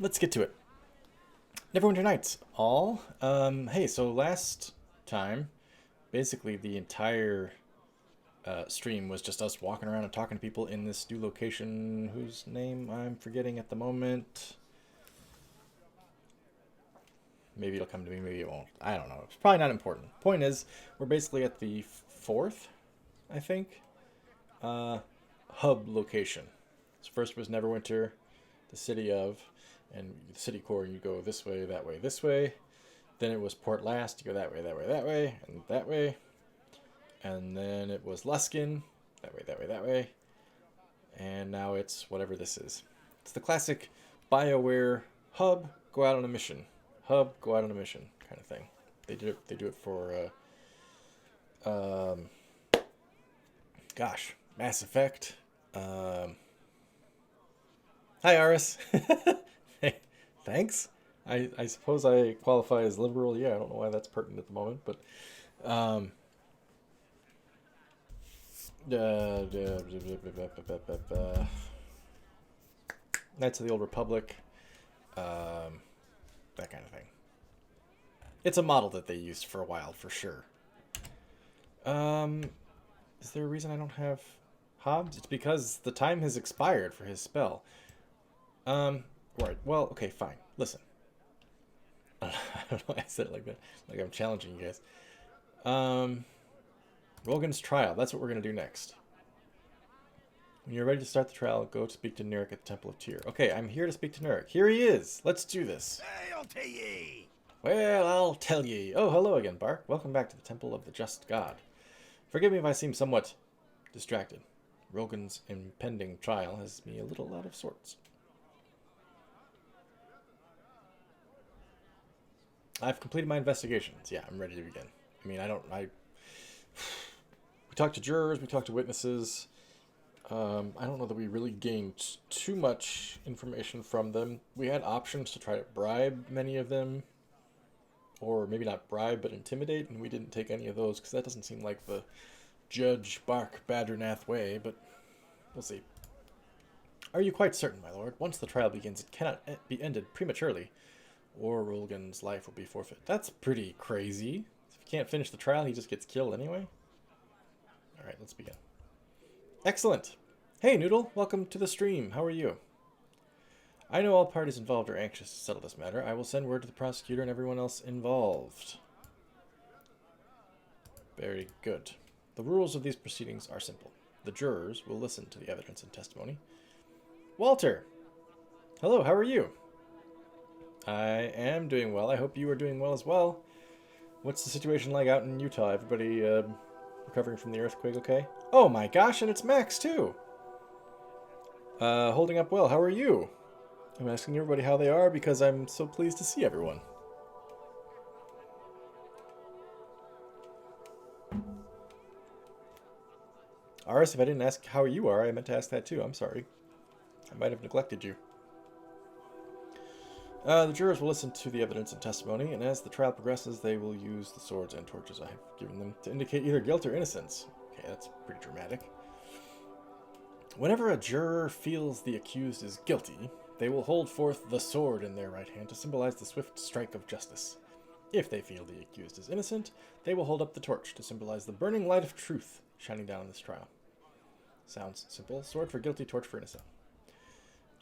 Let's get to it. Neverwinter Nights, all. Hey, so last time, basically the entire stream was just us walking around and talking to people in this new location whose name I'm forgetting at the moment. Maybe it'll come to me, maybe it won't. I don't know. It's probably not important. Point is, we're basically at the fourth, I think, uh, hub location. So first was Neverwinter, the city of, and the city core, you go this way, that way, this way. Then it was Port Last, you go that way, that way, that way, and that way. And then it was Luskin, that way, that way, that way. And now it's whatever this is. It's the classic BioWare hub, go out on a mission. Hub, go out on a mission kind of thing. They do it for gosh, Mass Effect. Hi Aris. Hey, thanks. I suppose I qualify as liberal. Yeah, I don't know why that's pertinent at the moment, but um, Knights of the Old Republic, that kind of thing. It's a model that they used for a while, for sure. Um, is there a reason I don't have Hobbs? It's because the time has expired for his spell. Right. Well, okay, fine. Listen. I don't know why I said it like that. Like I'm challenging you guys. Rogan's trial. That's what we're going to do next. When you're ready to start the trial, go to speak to Nurik at the Temple of Tyr. Okay, I'm here to speak to Nurik. Here he is. Let's do this. I'll tell ye. Well, I'll tell ye. Oh, hello again, Bark. Welcome back to the Temple of the Just God. Forgive me if I seem somewhat distracted. Rogan's impending trial has me a little out of sorts. I've completed my investigations. Yeah, I'm ready to begin. I mean, we talked to jurors, we talked to witnesses. I don't know that we really gained too much information from them. We had options to try to bribe many of them, or maybe not bribe, but intimidate, and we didn't take any of those because that doesn't seem like the Judge Bark Badranath way, but we'll see. Are you quite certain, my lord? Once the trial begins, it cannot be ended prematurely, or Rolgan's life will be forfeit. That's pretty crazy. If you can't finish the trial, he just gets killed anyway. Alright, let's begin. Excellent. Hey, Noodle. Welcome to the stream. How are you? I know all parties involved are anxious to settle this matter. I will send word to the prosecutor and everyone else involved. Very good. The rules of these proceedings are simple. The jurors will listen to the evidence and testimony. Walter! Hello, how are you? I am doing well. I hope you are doing well as well. What's the situation like out in Utah? Everybody recovering from the earthquake okay? Oh my gosh, and it's Max too! Holding up well. How are you? I'm asking everybody how they are because I'm so pleased to see everyone. Aris, if I didn't ask how you are, I meant to ask that too. I'm sorry. I might have neglected you. The jurors will listen to the evidence and testimony, and as the trial progresses, they will use the swords and torches I have given them to indicate either guilt or innocence. Okay, that's pretty dramatic. Whenever a juror feels the accused is guilty, they will hold forth the sword in their right hand to symbolize the swift strike of justice. If they feel the accused is innocent, they will hold up the torch to symbolize the burning light of truth shining down on this trial. Sounds simple. Sword for guilty, torch for innocent.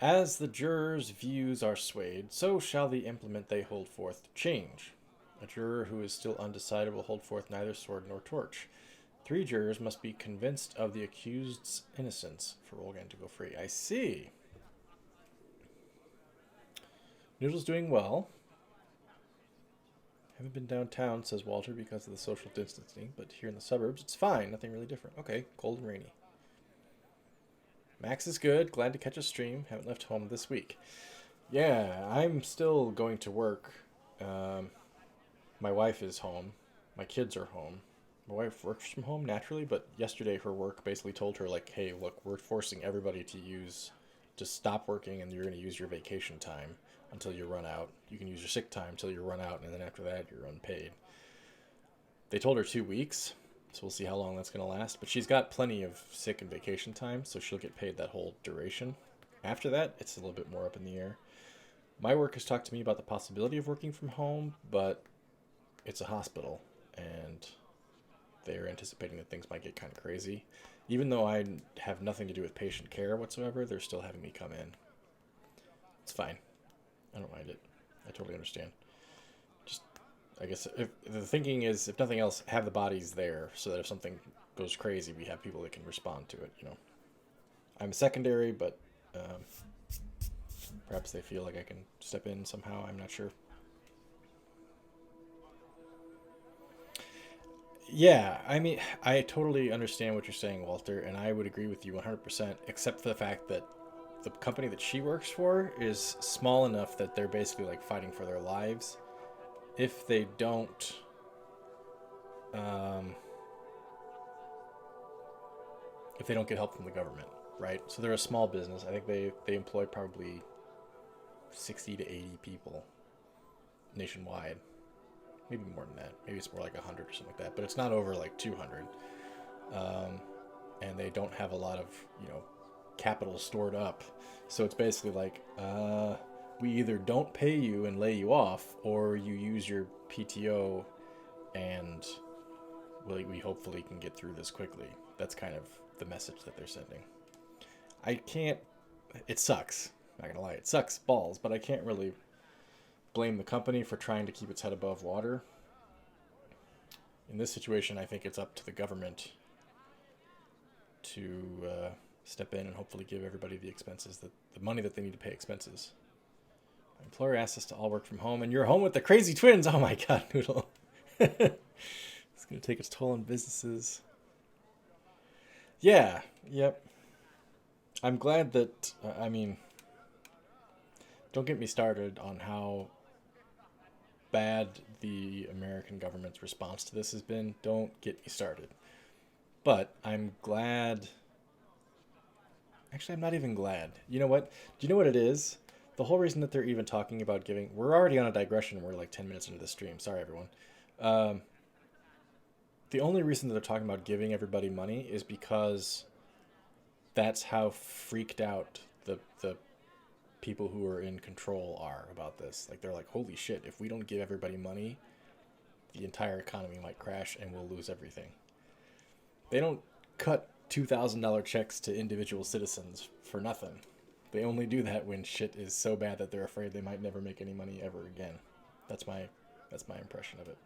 As the jurors' views are swayed, so shall the implement they hold forth change. A juror who is still undecided will hold forth neither sword nor torch. 3 jurors must be convinced of the accused's innocence for Rolgan to go free. I see. Noodle's doing well. Haven't been downtown, says Walter, because of the social distancing, but here in the suburbs, it's fine. Nothing really different. Okay, cold and rainy. Max is good. Glad to catch a stream. Haven't left home this week. Yeah, I'm still going to work. My wife is home. My kids are home. My wife works from home naturally, but yesterday her work basically told her, like, hey, look, we're forcing everybody to stop working, and you're going to use your vacation time until you run out. You can use your sick time until you run out, and then after that, you're unpaid. They told her 2 weeks. So we'll see how long that's going to last. But she's got plenty of sick and vacation time, so she'll get paid that whole duration. After that, it's a little bit more up in the air. My work has talked to me about the possibility of working from home, but it's a hospital, and they're anticipating that things might get kind of crazy. Even though I have nothing to do with patient care whatsoever, they're still having me come in. It's fine. I don't mind it. I totally understand. Just, I guess, if the thinking is, if nothing else, have the bodies there so that if something goes crazy, we have people that can respond to it. I'm a secondary, but perhaps they feel like I can step in somehow. I'm not sure. Yeah, I mean, I totally understand what you're saying, Walter, and I would agree with you 100%, except for the fact that the company that she works for is small enough that they're basically like fighting for their lives. If they don't, um, if they don't get help from the government, right? So they're a small business. I think they employ probably 60 to 80 people nationwide. Maybe more than that. Maybe it's more like 100 or something like that. But it's not over like 200. Um, and they don't have a lot of, capital stored up. So it's basically like, we either don't pay you and lay you off, or you use your PTO and we hopefully can get through this quickly. That's kind of the message that they're sending. I can't, it sucks. I'm not gonna lie, it sucks balls, but I can't really blame the company for trying to keep its head above water. In this situation, I think it's up to the government to step in and hopefully give everybody the money that they need to pay expenses. My employer asked us to all work from home, and you're home with the crazy twins. Oh my god, Noodle. It's going to take its toll on businesses. Yeah, yep. I'm glad that, don't get me started on how bad the American government's response to this has been. Don't get me started. But I'm glad. Actually, I'm not even glad. You know what? Do you know what it is? The whole reason that they're even talking about giving. We're already on a digression. We're like 10 minutes into the stream. Sorry, everyone. The only reason that they're talking about giving everybody money is because that's how freaked out the people who are in control are about this. Like, they're like, holy shit, if we don't give everybody money, the entire economy might crash and we'll lose everything. They don't cut $2,000 checks to individual citizens for nothing. They only do that when shit is so bad that they're afraid they might never make any money ever again. That's my impression of it.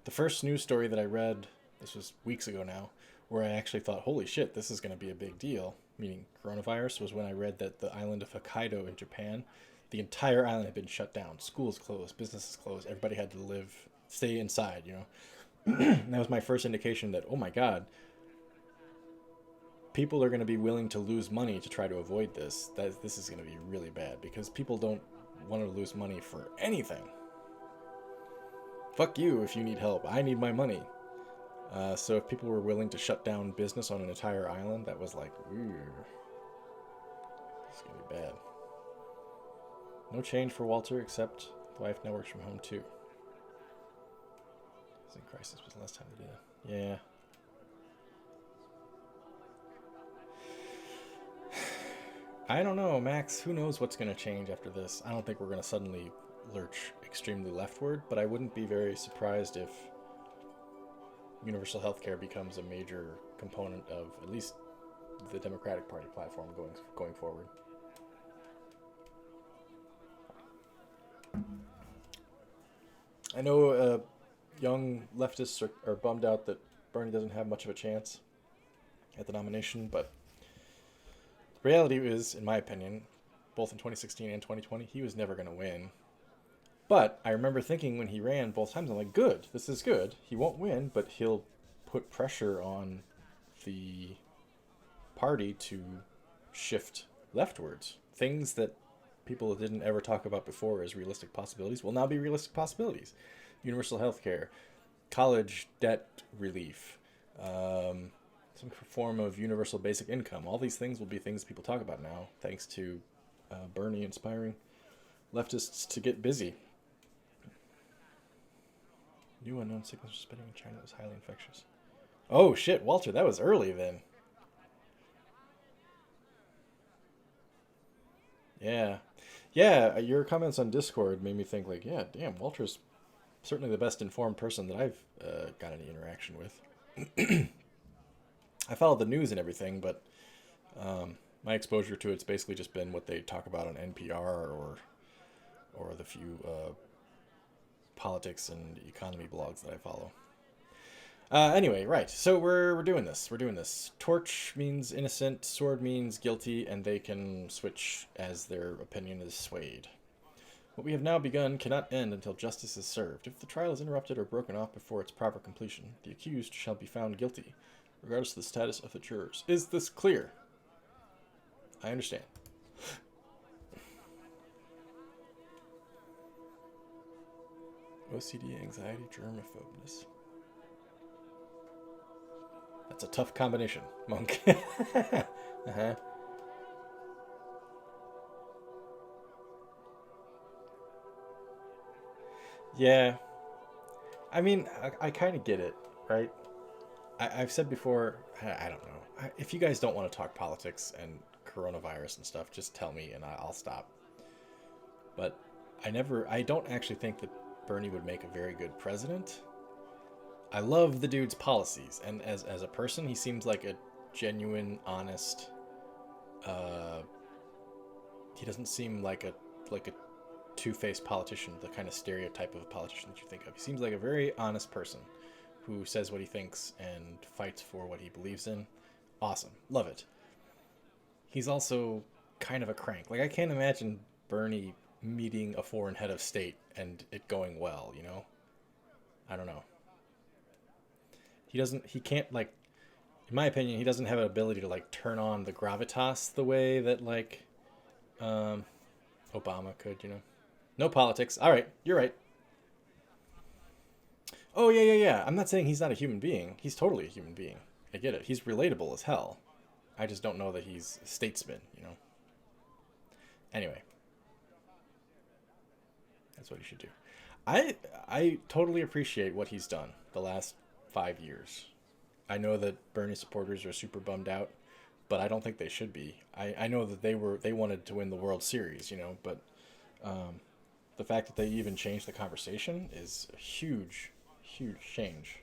The first news story that I read, this was weeks ago now, where I actually thought, holy shit, this is going to be a big deal, meaning coronavirus, was when I read that the island of Hokkaido in Japan, the entire island had been shut down. Schools closed, businesses closed, everybody had to stay inside, And that was my first indication that, oh my god, people are going to be willing to lose money to try to avoid this. This is going to be really bad, because people don't want to lose money for anything. Fuck you if you need help. I need my money. So if people were willing to shut down business on an entire island, that was like, ooh, it's going to be bad. No change for Walter, except the wife now works from home too. In crisis was the last time they did it. Yeah. I don't know, Max. Who knows what's going to change after this? I don't think we're going to suddenly lurch extremely leftward, but I wouldn't be very surprised if universal healthcare becomes a major component of at least the Democratic Party platform going forward. I know young leftists are bummed out that Bernie doesn't have much of a chance at the nomination, but the reality is, in my opinion, both in 2016 and 2020, he was never going to win. But I remember thinking when he ran both times, I'm like, good, this is good. He won't win, but he'll put pressure on the party to shift leftwards. Things that people didn't ever talk about before as realistic possibilities will now be realistic possibilities. Universal health care, college debt relief, some form of universal basic income. All these things will be things people talk about now, thanks to Bernie inspiring leftists to get busy. New unknown sickness was spreading in China that was highly infectious. Oh shit, Walter, that was early then. Yeah. Yeah, your comments on Discord made me think like, yeah, damn, Walter's certainly the best informed person that I've got any interaction with. I follow the news and everything, but my exposure to it's basically just been what they talk about on NPR or the few politics and economy blogs that I follow. Anyway, right. So we're doing this. We're doing this. Torch means innocent, sword means guilty, and they can switch as their opinion is swayed. What we have now begun cannot end until justice is served. If the trial is interrupted or broken off before its proper completion, the accused shall be found guilty, regardless of the status of the jurors. Is this clear? I understand. OCD, anxiety, germaphobeness. That's a tough combination, Monk. Uh-huh. Yeah, I mean, I kind of get it, right? I've said before, I don't know. If you guys don't want to talk politics and coronavirus and stuff, just tell me and I'll stop. But I don't actually think that Bernie would make a very good president. I love the dude's policies, and as a person, he seems like a genuine, honest. Uh, he doesn't seem like a two-faced politician, the kind of stereotype of a politician that you think of. He seems like a very honest person who says what he thinks and fights for what he believes in. Awesome. Love it. He's also kind of a crank. Like, I can't imagine Bernie meeting a foreign head of state and it going well, you know? I don't know. He can't, like, in my opinion, he doesn't have an ability to, like, turn on the gravitas the way that, like, um, Obama could, you know? No politics. All right, you're right. Oh, yeah, yeah, yeah. I'm not saying he's not a human being. He's totally a human being. I get it. He's relatable as hell. I just don't know that he's a statesman, you know? Anyway, that's what he should do. I totally appreciate what he's done the last 5 years. I know that Bernie supporters are super bummed out, but I don't think they should be. I know that they wanted to win the World Series, you know, but um, the fact that they even changed the conversation is a huge, huge change.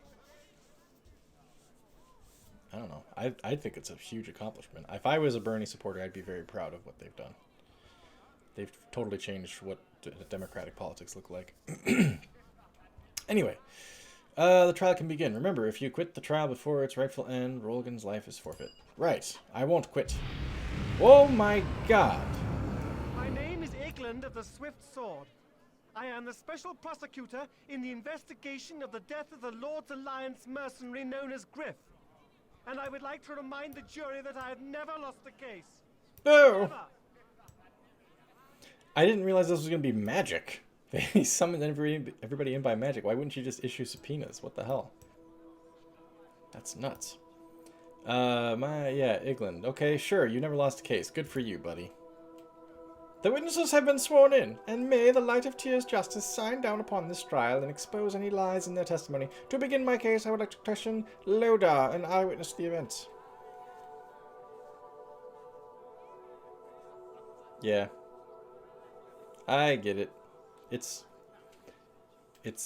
I don't know. I think it's a huge accomplishment. If I was a Bernie supporter, I'd be very proud of what they've done. They've totally changed what democratic politics look like. Anyway, the trial can begin. Remember, if you quit the trial before its rightful end, Rolgan's life is forfeit. Right. I won't quit. Oh my god. My name is Egland of the Swift Sword. I am the special prosecutor in the investigation of the death of the Lord's Alliance mercenary known as Griff. And I would like to remind the jury that I have never lost a case. No. Never. I didn't realize this was going to be magic. They summoned everybody in by magic. Why wouldn't you just issue subpoenas? What the hell? That's nuts. Yeah, Igland. Okay, sure, you never lost a case. Good for you, buddy. The witnesses have been sworn in, and may the light of Tyr's justice shine down upon this trial and expose any lies in their testimony. To begin my case, I would like to question Lodar, an eyewitness to the events. Yeah, I get it. It's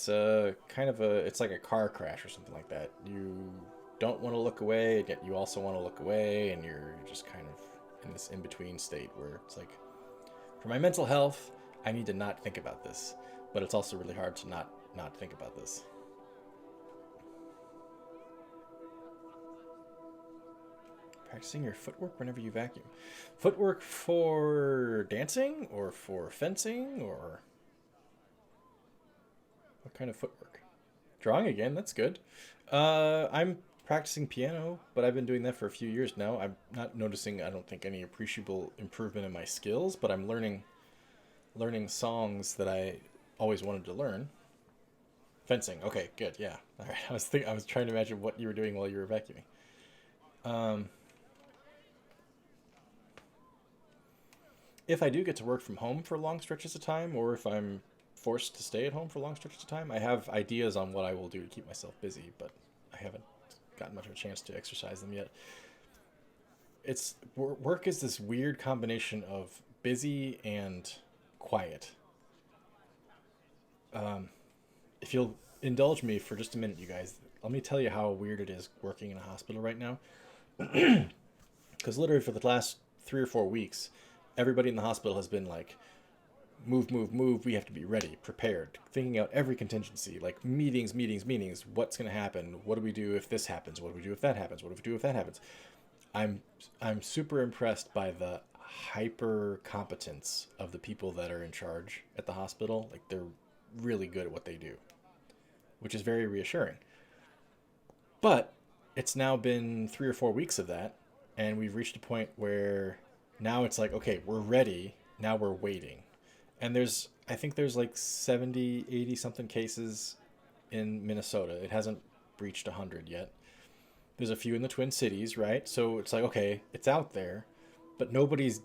kind of it's like a car crash or something like that. You don't want to look away, yet you also want to look away, and you're just kind of in this in-between state where it's like, for my mental health, I need to not think about this, but it's also really hard to not think about this. Practicing your footwork whenever you vacuum. Footwork for dancing or for fencing or what kind of footwork? Drawing again, that's good. I'm practicing piano, but I've been doing that for a few years now. I'm not noticing, I don't think, any appreciable improvement in my skills, but I'm learning songs that I always wanted to learn. Fencing. Okay, good. Yeah. All right. I was trying to imagine what you were doing while you were vacuuming. If I do get to work from home for long stretches of time, or if I'm forced to stay at home for long stretches of time, I have ideas on what I will do to keep myself busy, but I haven't gotten much of a chance to exercise them yet. Work is this weird combination of busy and quiet. If you'll indulge me for just a minute, you guys, let me tell you how weird it is working in a hospital right now. Because literally for the last 3 or 4 weeks, everybody in the hospital has been like, move, move, move. We have to be ready, prepared, thinking out every contingency, like meetings, meetings, meetings. What's going to happen? What do we do if this happens? What do we do if that happens? What do we do if that happens? I'm I'm super impressed by the hyper competence of the people that are in charge at the hospital. Like they're really good at what they do, which is very reassuring. But it's now been 3 or 4 weeks of that, and we've reached a point where now it's like, okay, we're ready. Now we're waiting. And I think there's like 70, 80 something cases in Minnesota. It hasn't breached 100 yet. There's a few in the Twin Cities, right? So it's like, okay, it's out there, but nobody's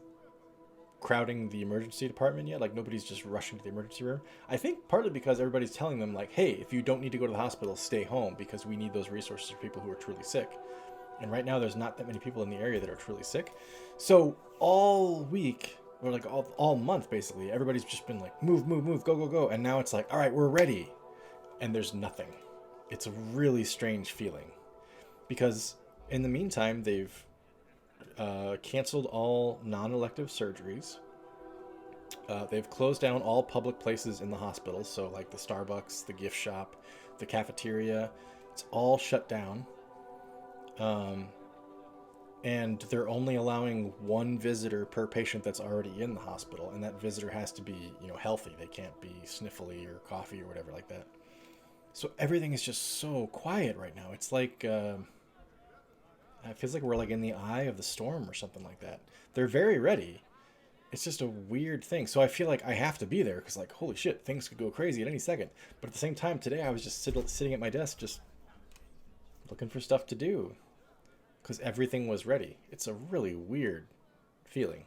crowding the emergency department yet. Like nobody's just rushing to the emergency room. I think partly because everybody's telling them like, hey, if you don't need to go to the hospital, stay home because we need those resources for people who are truly sick. And right now there's not that many people in the area that are truly sick. So all week, or like all month basically, everybody's just been like, move, move, move, go, go, go. And now it's like, all right, we're ready. And there's nothing. It's a really strange feeling. Because in the meantime, they've canceled all non-elective surgeries. They've closed down all public places in the hospital. So like the Starbucks, the gift shop, the cafeteria, it's all shut down. And they're only allowing one visitor per patient that's already in the hospital. And that visitor has to be, healthy. They can't be sniffly or coughy or whatever like that. So everything is just so quiet right now. It's like, it feels like we're like in the eye of the storm or something like that. They're very ready. It's just a weird thing. So I feel like I have to be there because like, holy shit, things could go crazy at any second. But at the same time, today I was just sitting at my desk, just looking for stuff to do because everything was ready. It's a really weird feeling.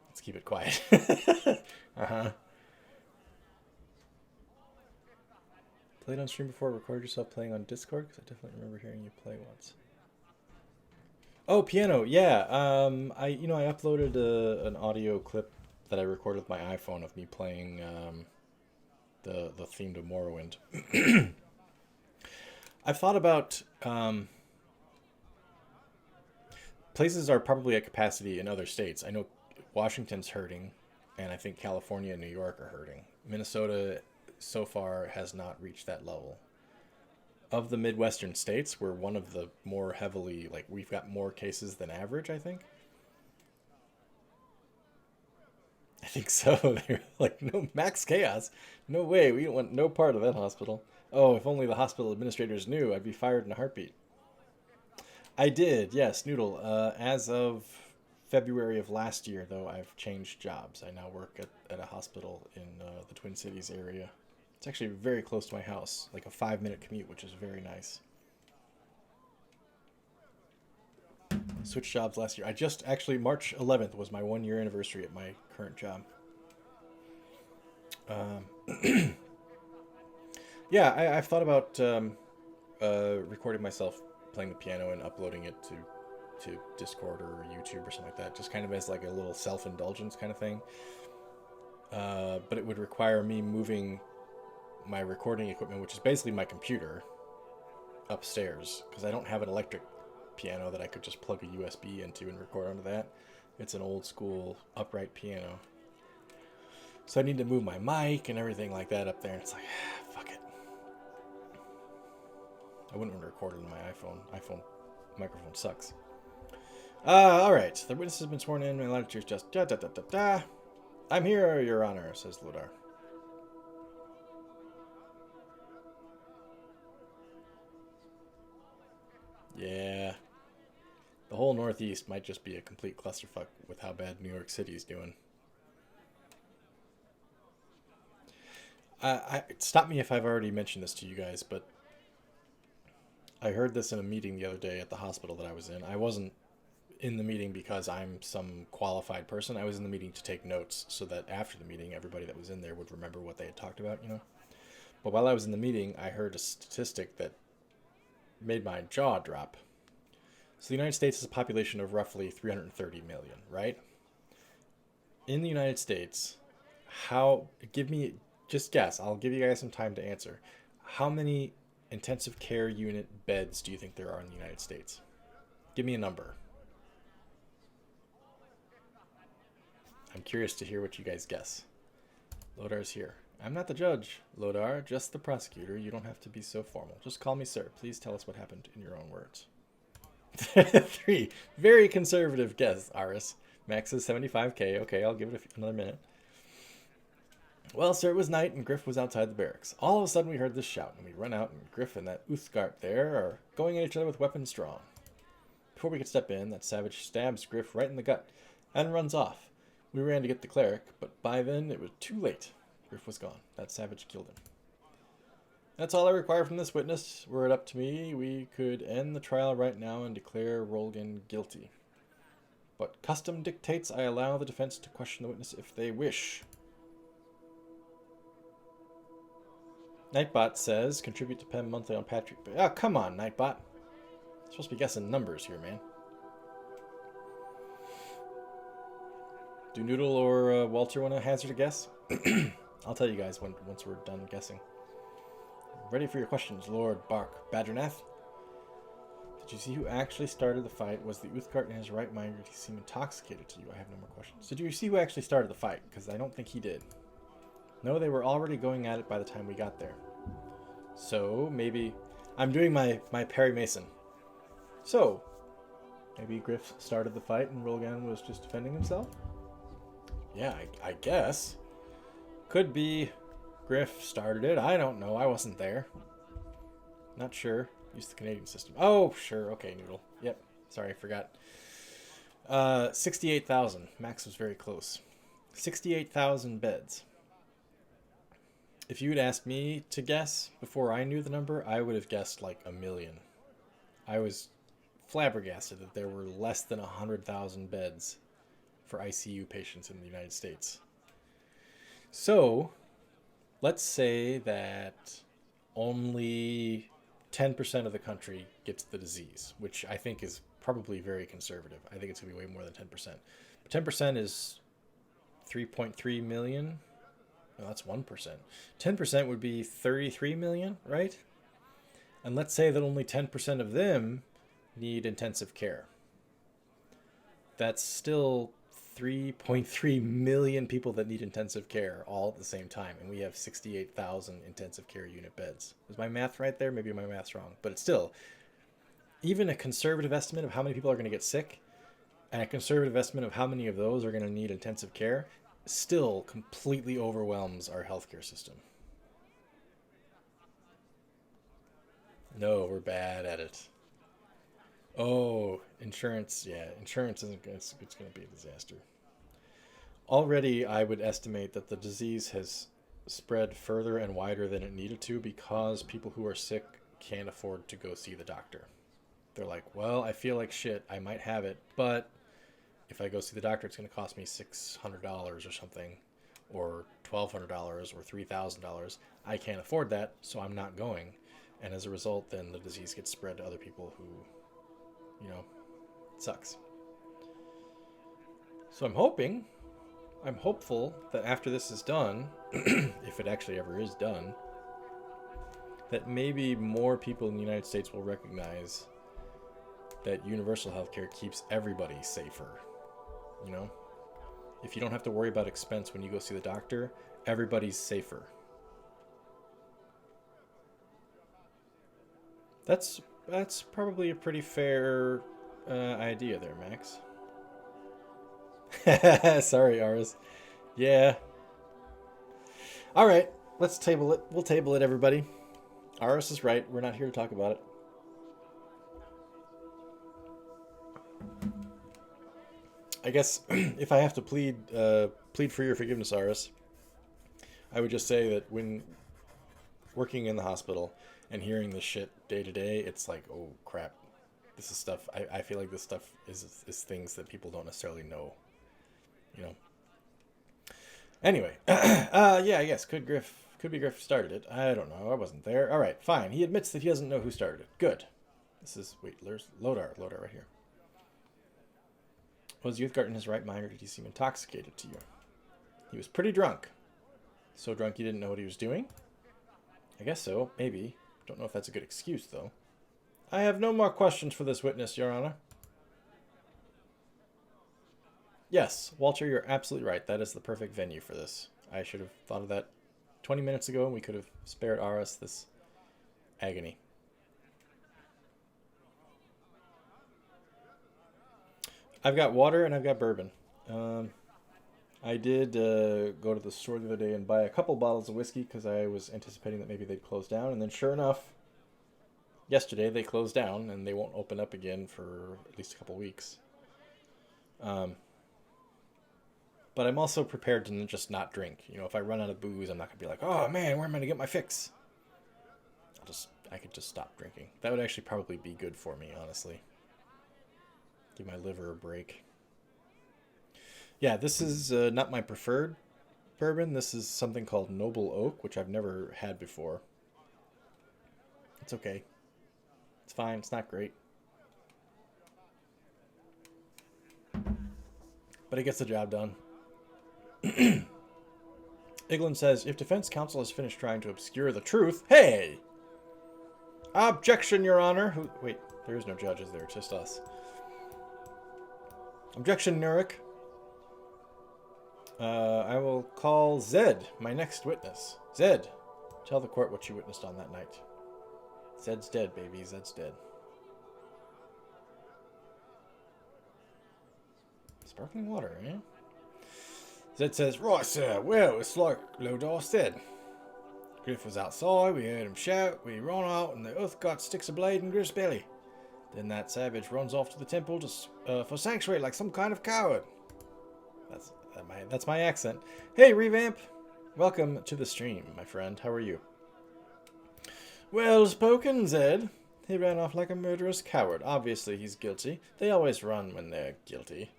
Let's keep it quiet. Uh-huh. Played on stream before, recorded yourself playing on Discord? Because I definitely remember hearing you play once. Oh, piano, yeah. I uploaded an audio clip that I recorded with my iPhone of me playing the theme to Morrowind. I've thought about places are probably at capacity in other states. I know Washington's hurting, and I think California and New York are hurting. Minnesota so far has not reached that level. Of the Midwestern states, we're one of the more heavily, like, we've got more cases than average, I think. I think so. They're like, no, max chaos. No way. We don't want no part of that hospital. Oh, if only the hospital administrators knew, I'd be fired in a heartbeat. I did, yes, Noodle. As of February of last year, though, I've changed jobs. I now work at a hospital in the Twin Cities area. It's actually very close to my house, like a 5-minute commute, which is very nice. Switched jobs last year. Actually, March 11th was my 1-year anniversary at my current job. Yeah, I've thought about recording myself playing the piano and uploading it to Discord or YouTube or something like that, just kind of as like a little self-indulgence kind of thing. But it would require me moving my recording equipment, which is basically my computer, upstairs, because I don't have an electric piano that I could just plug a USB into and record onto that. It's an old school upright piano. So I need to move my mic and everything like that up there, and it's like, fuck it. I wouldn't want to record it on my iPhone. iPhone microphone sucks. Alright. The witness has been sworn in. My latitude is just da da da da da. I'm here, Your Honor, says Lodar. Yeah. The whole Northeast might just be a complete clusterfuck with how bad New York City is doing. Stop me if I've already mentioned this to you guys, but I heard this in a meeting the other day at the hospital that I was in. I wasn't in the meeting because I'm some qualified person. I was in the meeting to take notes so that after the meeting, everybody that was in there would remember what they had talked about, But while I was in the meeting, I heard a statistic that made my jaw drop. So the United States has a population of roughly 330 million, right? In the United States, give me, just guess, I'll give you guys some time to answer. How many intensive care unit beds do you think there are in the United States? Give me a number. I'm curious to hear what you guys guess. Lodar's here. I'm not the judge, Lodar, just the prosecutor. You don't have to be so formal. Just call me sir. Please tell us what happened in your own words. 3. Very conservative guess, Aris. Max is 75k. Okay, I'll give it another minute. Well, sir, it was night and Griff was outside the barracks. All of a sudden we heard this shout, and we run out, and Griff and that Uthgard there are going at each other with weapons drawn. Before we could step in, that savage stabs Griff right in the gut and runs off. We ran to get the cleric, but by then it was too late. Griff was gone. That savage killed him. That's all I require from this witness. Were it up to me, we could end the trial right now and declare Rolgan guilty. But custom dictates I allow the defense to question the witness if they wish. Nightbot says, contribute to PEM monthly on Patrick. Oh, come on, Nightbot. You're supposed to be guessing numbers here, man. Do Noodle or Walter want to hazard a guess? I'll tell you guys once we're done guessing. Ready for your questions, Lord Bark Badgernath. Did you see who actually started the fight? Was the Uthgard in his right mind, or did he seem intoxicated to you? I have no more questions. Did you see who actually started the fight? Because I don't think he did. No, they were already going at it by the time we got there. So, maybe... I'm doing my Perry Mason. So, maybe Griff started the fight and Rolgan was just defending himself? Yeah, I guess. Could be Griff started it. I don't know. I wasn't there. Not sure. Use the Canadian system. Oh, sure. Okay, Noodle. Yep. Sorry, I forgot. 68,000. Max was very close. 68,000 beds. If you had asked me to guess before I knew the number, I would have guessed like 1 million. I was flabbergasted that there were less than 100,000 beds for ICU patients in the United States. So, let's say that only 10% of the country gets the disease, which I think is probably very conservative. I think it's going to be way more than 10%. But 10% is 3.3 million. No, that's 1%. 10% would be 33 million, right? And let's say that only 10% of them need intensive care. That's still 3.3 million people that need intensive care all at the same time. And we have 68,000 intensive care unit beds. Is my math right there? Maybe my math's wrong. But it's still, even a conservative estimate of how many people are going to get sick and a conservative estimate of how many of those are going to need intensive care still completely overwhelms our healthcare system. No, we're bad at it. Oh, insurance. Yeah, insurance isn't going to, it's going to be a disaster. Already, I would estimate that the disease has spread further and wider than it needed to because people who are sick can't afford to go see the doctor. They're like, well, I feel like shit. I might have it, but if I go see the doctor, it's going to cost me $600 or something, or $1,200 or $3,000. I can't afford that, so I'm not going. And as a result, then the disease gets spread to other people who, you know, it sucks. So I'm hopeful that after this is done, if it actually ever is done, that maybe more people in the United States will recognize that universal healthcare keeps everybody safer. You know, if you don't have to worry about expense when you go see the doctor, everybody's safer. That's probably a pretty fair idea there, Max. Sorry, Aris. Yeah. All right, let's table it. We'll table it, everybody. Aris is right. We're not here to talk about it. I guess if I have to plead for your forgiveness, Aris, I would just say that when working in the hospital and hearing this shit day to day, it's like, oh crap, this is stuff. I feel like this stuff is things that people don't necessarily know, you know. Anyway, yeah, I guess could be Griff started it. I don't know. I wasn't there. All right, fine. He admits that he doesn't know who started it. Good. This is, wait, there's Lodar right here. Was Youthgard in his right mind, or did he seem intoxicated to you? He was pretty drunk. So drunk he didn't know what he was doing? I guess so, maybe. Don't know if that's a good excuse, though. I have no more questions for this witness, Your Honor. Yes, Walter, you're absolutely right. That is the perfect venue for this. I should have thought of that 20 minutes ago, and we could have spared Aris this agony. I've got water and I've got bourbon. I did go to the store the other day and buy a couple bottles of whiskey because I was anticipating that maybe they'd close down. And then sure enough, yesterday they closed down and they won't open up again for at least a couple weeks. But I'm also prepared to just not drink. You know, if I run out of booze, I'm not going to be like, oh man, where am I going to get my fix? I could just stop drinking. That would actually probably be good for me, honestly. Give my liver a break. Yeah, this is not my preferred bourbon. This is something called Noble Oak, which I've never had before. It's okay. It's fine. It's not great. But it gets the job done. Iglin says, if defense counsel has finished trying to obscure the truth... Hey! Objection, Your Honor. Wait, there is no judge, is there? It's just us. Objection, Nurik. I will call Zed, my next witness. Zed, tell the court what you witnessed on that night. Zed's dead, baby. Zed's dead. Sparkling water, eh? Zed says, right, sir. Well, it's like Lodar said. Griff was outside. We heard him shout. We ran out, and the Uthgard sticks a blade in Griff's belly. Then that savage runs off to the temple for sanctuary like some kind of coward. That's my accent. Hey, Revamp. Welcome to the stream, my friend. How are you? Well spoken, Zed. He ran off like a murderous coward. Obviously, he's guilty. They always run when they're guilty.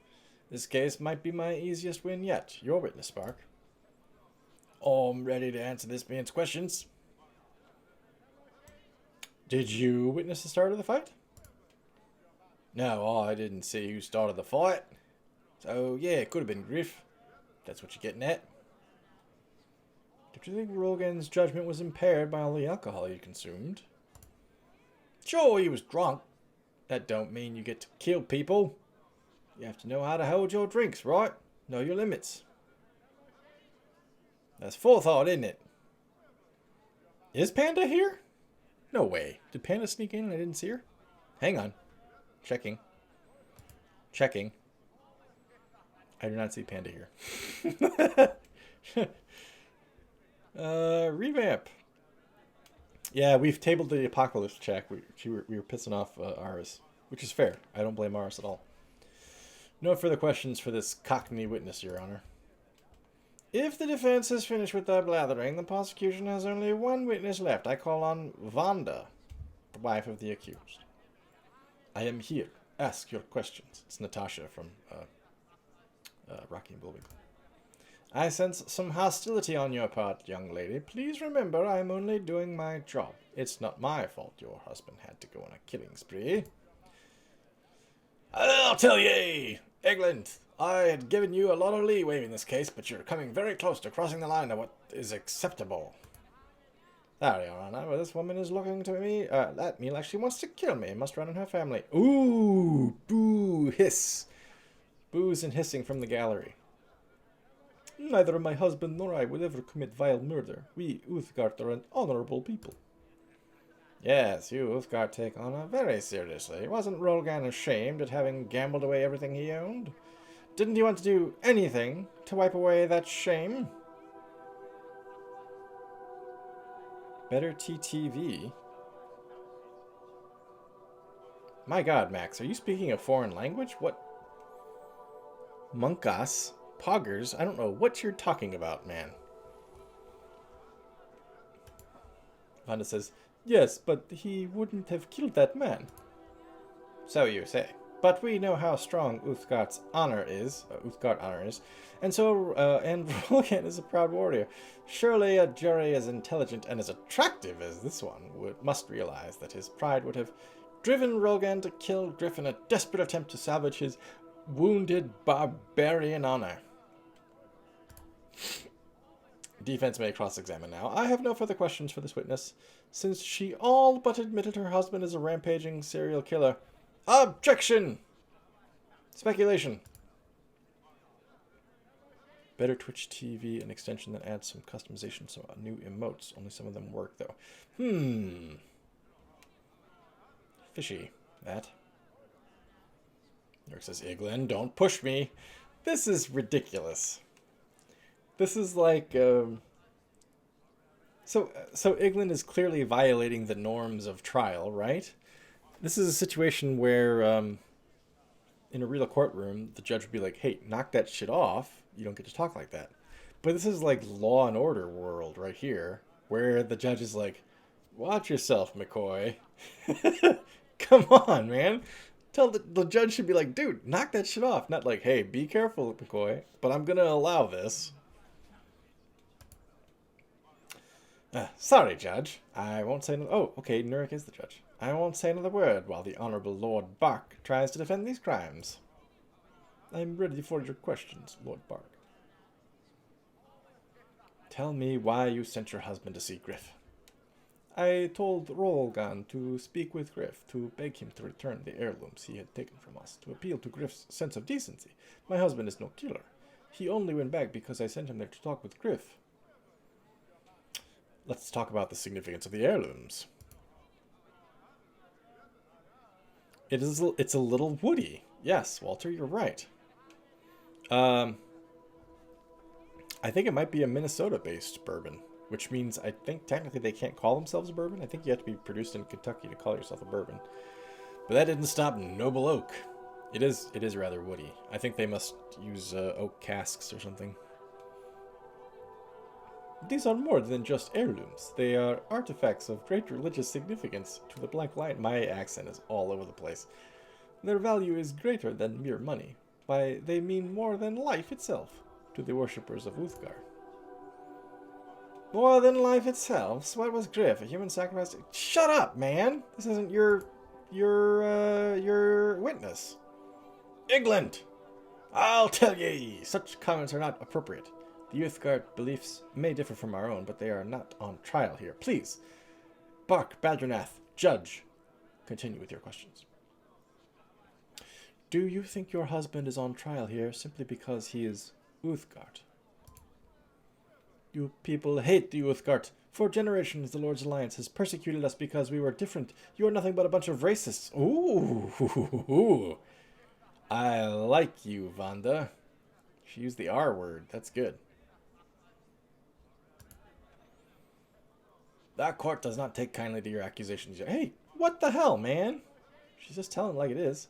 This case might be my easiest win yet. Your witness, Spark. I'm ready to answer this man's questions. Did you witness the start of the fight? No, I didn't see who started the fight. So, yeah, it could have been Griff. That's what you're getting at. Do you think Rogan's judgment was impaired by all the alcohol he consumed? Sure, he was drunk. That don't mean you get to kill people. You have to know how to hold your drinks, right? Know your limits. That's forethought, isn't it? Is Panda here? No way. Did Panda sneak in and I didn't see her? Hang on. Checking. Checking. I do not see Panda here. Revamp. Yeah, we've tabled the apocalypse check. We were pissing off Aris, which is fair. I don't blame Aris at all. No further questions for this Cockney witness, Your Honor. If the defense is finished with their blathering, the prosecution has only one witness left. I call on Vanda, the wife of the accused. I am here. Ask your questions. It's Natasha from Rocky and Bullwinkle. I sense some hostility on your part, young lady. Please remember I am only doing my job. It's not my fault your husband had to go on a killing spree. I'll tell ye, Egland, I had given you a lot of leeway in this case, but you're coming very close to crossing the line of what is acceptable. There, Your Honor. Well, this woman is looking to me at me like she wants to kill me. Must run in her family. Ooh, boo, hiss. Boos and hissing from the gallery. Neither my husband nor I would ever commit vile murder. We Uthgard are an honorable people. Yes, you Uthgard take honor very seriously. Wasn't Rolgan ashamed at having gambled away everything he owned? Didn't he want to do anything to wipe away that shame? Better TTV. My god, Max, are you speaking a foreign language? What? Monkas? Poggers? I don't know what you're talking about, man. Vanda says, yes, but he wouldn't have killed that man. So you say. But we know how strong Uthgard's honor is, and so, and Rolgan is a proud warrior. Surely a jury as intelligent and as attractive as this one must realize that his pride would have driven Rogan to kill Griff in a desperate attempt to salvage his wounded barbarian honor. Defense may cross-examine now. I have no further questions for this witness, since she all but admitted her husband is a rampaging serial killer. Objection! Speculation. Better Twitch TV, an extension that adds some customization, some new emotes. Only some of them work, though. Fishy, that. York says, Iglin, don't push me. This is ridiculous. This is like, So Iglin is clearly violating the norms of trial, right? This is a situation where, in a real courtroom, the judge would be like, hey, knock that shit off. You don't get to talk like that. But this is like Law and Order world right here, where the judge is like, watch yourself, McCoy. Come on, man. Tell the judge should be like, dude, knock that shit off. Not like, hey, be careful, McCoy, but I'm going to allow this. Sorry, Judge. I won't say another... Oh, okay, Nurik is the judge. I won't say another word while the Honorable Lord Bark tries to defend these crimes. I'm ready for your questions, Lord Bark. Tell me why you sent your husband to see Griff. I told Rolgan to speak with Griff, to beg him to return the heirlooms he had taken from us, to appeal to Griff's sense of decency. My husband is no killer. He only went back because I sent him there to talk with Griff. Let's talk about the significance of the heirlooms. It's a little woody. Yes, Walter, you're right. I think it might be a Minnesota-based bourbon, which means I think technically they can't call themselves a bourbon. I think you have to be produced in Kentucky to call yourself a bourbon. But that didn't stop Noble Oak. It is rather woody. I think they must use oak casks or something. These are more than just heirlooms. They are artifacts of great religious significance to the Black Lion. My accent is all over the place. Their value is greater than mere money. They mean more than life itself to the worshippers of Uthgar. More than life itself? So what was Griff? A human sacrifice? Shut up, man! This isn't your witness. Igland! I'll tell ye! Such comments are not appropriate. The Uthgar beliefs may differ from our own, but they are not on trial here. Please, Bark, Badgernath, Judge, continue with your questions. Do you think your husband is on trial here simply because he is Uthgard? You people hate the Uthgard. For generations, the Lord's Alliance has persecuted us because we were different. You are nothing but a bunch of racists. Ooh. I like you, Vanda. She used the R word. That's good. That court does not take kindly to your accusations. Hey, what the hell, man? She's just telling it like it is.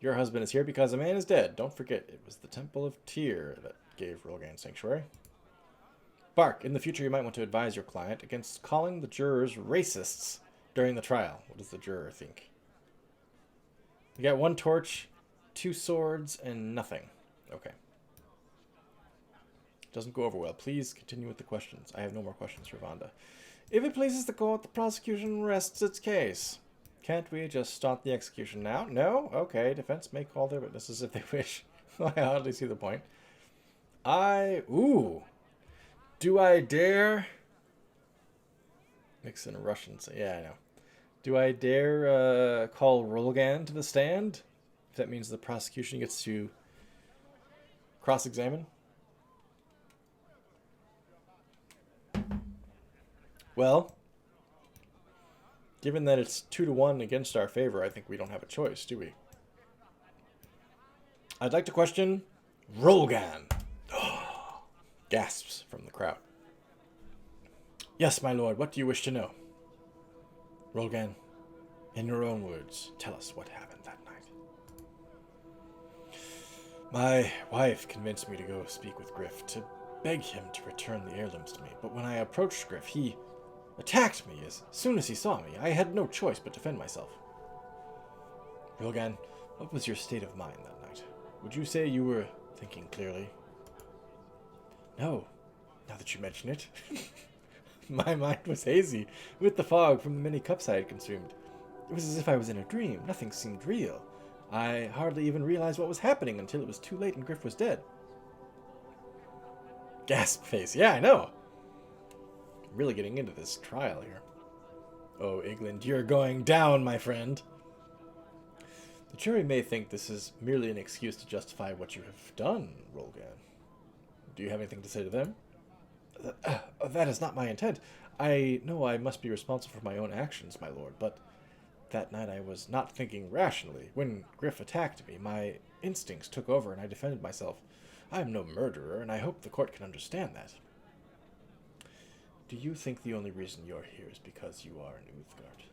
Your husband is here because a man is dead. Don't forget, it was the Temple of Tyr that gave Rolgan sanctuary. Bark, in the future you might want to advise your client against calling the jurors racists during the trial. What does the juror think? We got 1 torch, 2 swords, and nothing. Okay. Doesn't go over well. Please continue with the questions. I have no more questions for Vanda. If it pleases the court, the prosecution rests its case. Can't we just start the execution now? No? Okay, defense may call their witnesses if they wish. I hardly see the point. Ooh. Do I dare... Mix in Russian. Yeah, I know. Do I dare call Rolgan to the stand? If that means the prosecution gets to cross-examine? Well, given that it's 2-1 against our favor, I think we don't have a choice, do we? I'd like to question Rolgan. Gasps from the crowd. Yes, my lord, what do you wish to know? Rolgan, in your own words, tell us what happened that night. My wife convinced me to go speak with Griff, to beg him to return the heirlooms to me. But when I approached Griff, he attacked me as soon as he saw me. I had no choice but to defend myself. Rolgan, what was your state of mind that night? Would you say you were thinking clearly? No, now that you mention it. My mind was hazy with the fog from the many cups I had consumed. It was as if I was in a dream. Nothing seemed real. I hardly even realized what was happening until it was too late and Griff was dead. Gasp face. Yeah, I know. I'm really getting into this trial here. Oh, England, you're going down, my friend. The jury may think this is merely an excuse to justify what you have done, Rolgan. Do you have anything to say to them? That is not my intent. I know I must be responsible for my own actions, my lord, but that night I was not thinking rationally. When Griff attacked me, my instincts took over and I defended myself. I am no murderer, and I hope the court can understand that. Do you think the only reason you're here is because you are an Uthgard?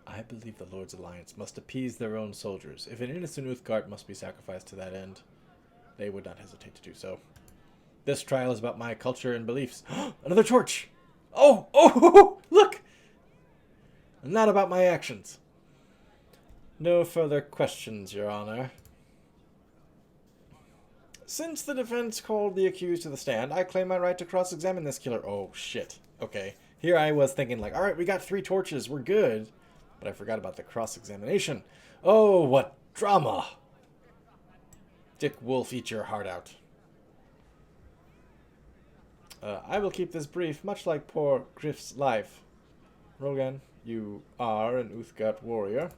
I believe the Lord's Alliance must appease their own soldiers. If an innocent Uthgard must be sacrificed to that end, they would not hesitate to do so. This trial is about my culture and beliefs. Another torch! Oh, look! Not about my actions. No further questions, Your Honor. Since the defense called the accused to the stand, I claim my right to cross-examine this killer. Oh, shit. Okay. Here I was thinking like, alright, we got 3 torches, we're good. But I forgot about the cross-examination. Oh, what drama! Dick Wolf, eat your heart out. I will keep this brief, much like poor Griff's life. Rogan, you are an Uthgard warrior.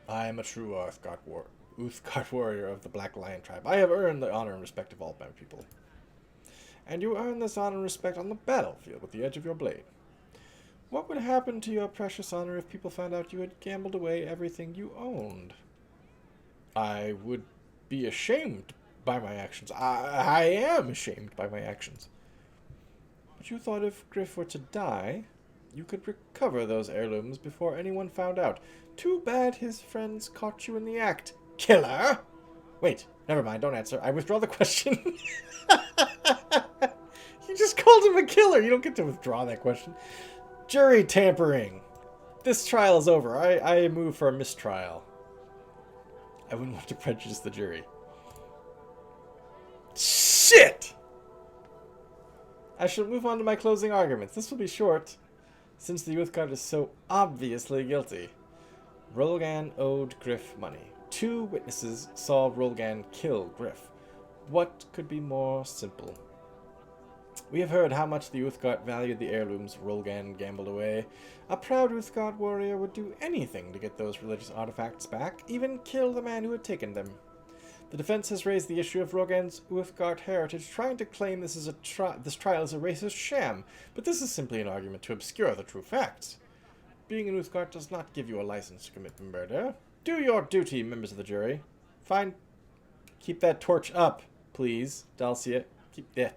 I am a true Uthgard warrior of the Black Lion tribe. I have earned the honor and respect of all my people. And you earn this honor and respect on the battlefield with the edge of your blade. What would happen to your precious honor if people found out you had gambled away everything you owned? I would be ashamed by my actions. I am ashamed by my actions. But you thought if Griff were to die, you could recover those heirlooms before anyone found out. Too bad his friends caught you in the act. Killer! Wait, never mind, don't answer. I withdraw the question. You just called him a killer. You don't get to withdraw that question. Jury tampering. This trial is over. I move for a mistrial. I wouldn't want to prejudice the jury. Shit! I shall move on to my closing arguments. This will be short, since the Uthgard is so obviously guilty. Rolgan owed Griff money. 2 witnesses saw Rolgan kill Griff. What could be more simple? We have heard how much the Uthgard valued the heirlooms Rolgan gambled away. A proud Uthgard warrior would do anything to get those religious artifacts back, even kill the man who had taken them. The defense has raised the issue of Rolgan's Uthgard heritage, trying to claim this trial is a racist sham, but this is simply an argument to obscure the true facts. Being an Uthgard does not give you a license to commit murder. Do your duty, members of the jury. Fine. Keep that torch up, please, Dalcia.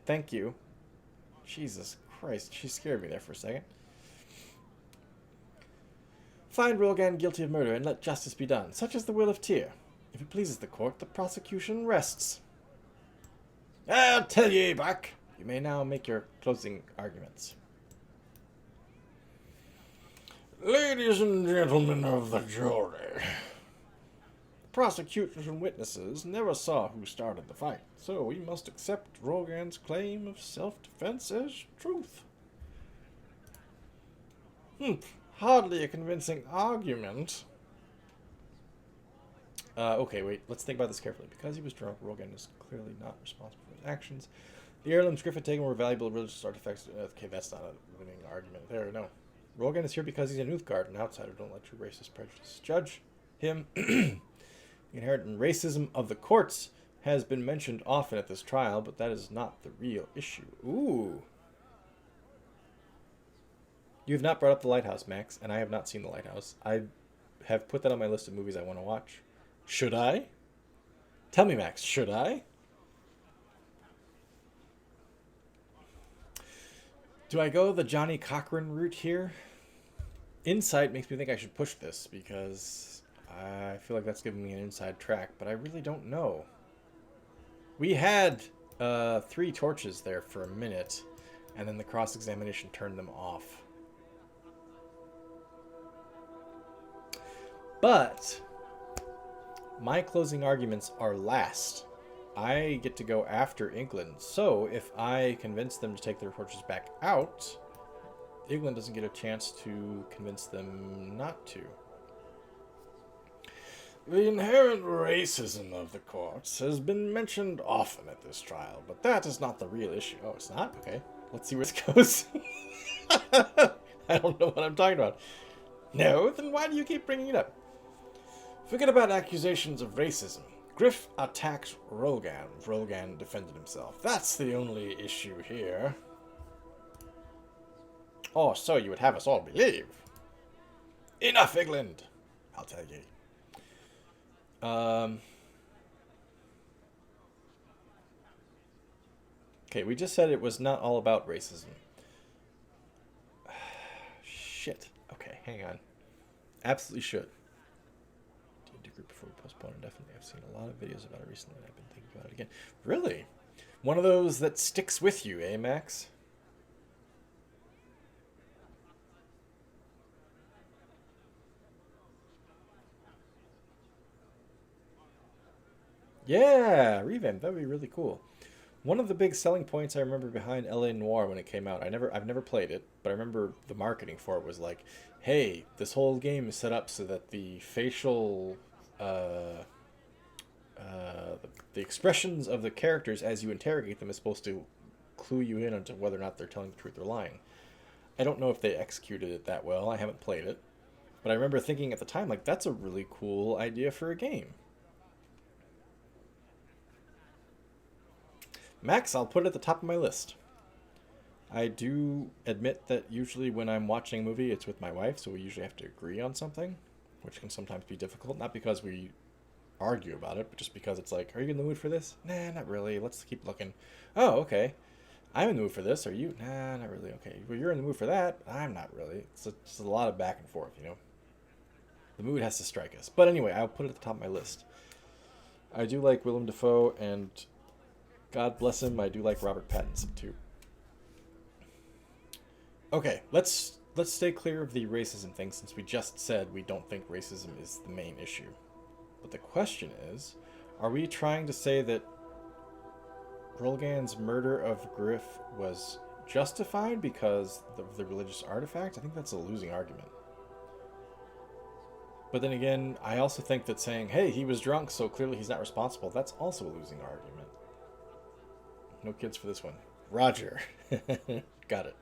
Thank you. Jesus Christ, she scared me there for a second. Find Rolgan guilty of murder and let justice be done. Such is the will of Tyr. If it pleases the court, the prosecution rests. I'll tell ye back. You may now make your closing arguments. Ladies and gentlemen of the jury, the prosecutors and witnesses never saw who started the fight, so we must accept Rolgan's claim of self-defense as truth. Hardly a convincing argument. Okay, wait, let's think about this carefully. Because he was drunk, Rolgan is clearly not responsible for his actions. The heirlooms Griff had taken were valuable religious artifacts. Okay, that's not a winning argument there, no. Rolgan is here because he's an Uthgard, an outsider. Don't let your racist prejudice judge him. The inherent racism of the courts has been mentioned often at this trial, but that is not the real issue. Ooh. You have not brought up The Lighthouse, Max, and I have not seen The Lighthouse. I have put that on my list of movies I want to watch. Should I? Tell me, Max, should I? Do I go the Johnny Cochran route here? Insight makes me think I should push this because I feel like that's giving me an inside track, but I really don't know. We had 3 torches there for a minute, and then the cross-examination turned them off. But my closing arguments are last. I get to go after England, so if I convince them to take their torches back out, England doesn't get a chance to convince them not to. The inherent racism of the courts has been mentioned often at this trial, but that is not the real issue. Oh, it's not? Okay. Let's see where this goes. I don't know what I'm talking about. No? Then why do you keep bringing it up? Forget about accusations of racism. Griff attacked Rolgan. Rolgan defended himself. That's the only issue here. Oh, so you would have us all believe. Enough, England! I'll tell you. Okay, we just said it was not all about racism. Shit. Okay, hang on. Absolutely should. Group before we postpone indefinitely. I've seen a lot of videos about it recently and I've been thinking about it again. Really? One of those that sticks with you, eh, Max? Yeah, revamp. That would be really cool. One of the big selling points I remember behind LA Noire when it came out, I've never played it, but I remember the marketing for it was like, hey, this whole game is set up so that the facial the expressions of the characters as you interrogate them is supposed to clue you in onto whether or not they're telling the truth or lying. I don't know if they executed it that well. I haven't played it. But I remember thinking at the time, like, that's a really cool idea for a game. Max, I'll put it at the top of my list. I do admit that usually when I'm watching a movie, it's with my wife, so we usually have to agree on something, which can sometimes be difficult. Not because we argue about it, but just because it's like, are you in the mood for this? Nah, not really. Let's keep looking. Oh, okay. I'm in the mood for this. Are you? Nah, not really. Okay. Well, you're in the mood for that. I'm not really. It's just a lot of back and forth, you know? The mood has to strike us. But anyway, I'll put it at the top of my list. I do like Willem Dafoe, and God bless him, I do like Robert Pattinson too. Okay, let's stay clear of the racism thing since we just said we don't think racism is the main issue. But the question is, are we trying to say that Rolgan's murder of Griff was justified because of the religious artifact? I think that's a losing argument. But then again, I also think that saying, hey, he was drunk, so clearly he's not responsible, that's also a losing argument. No kids for this one. Roger. Got it.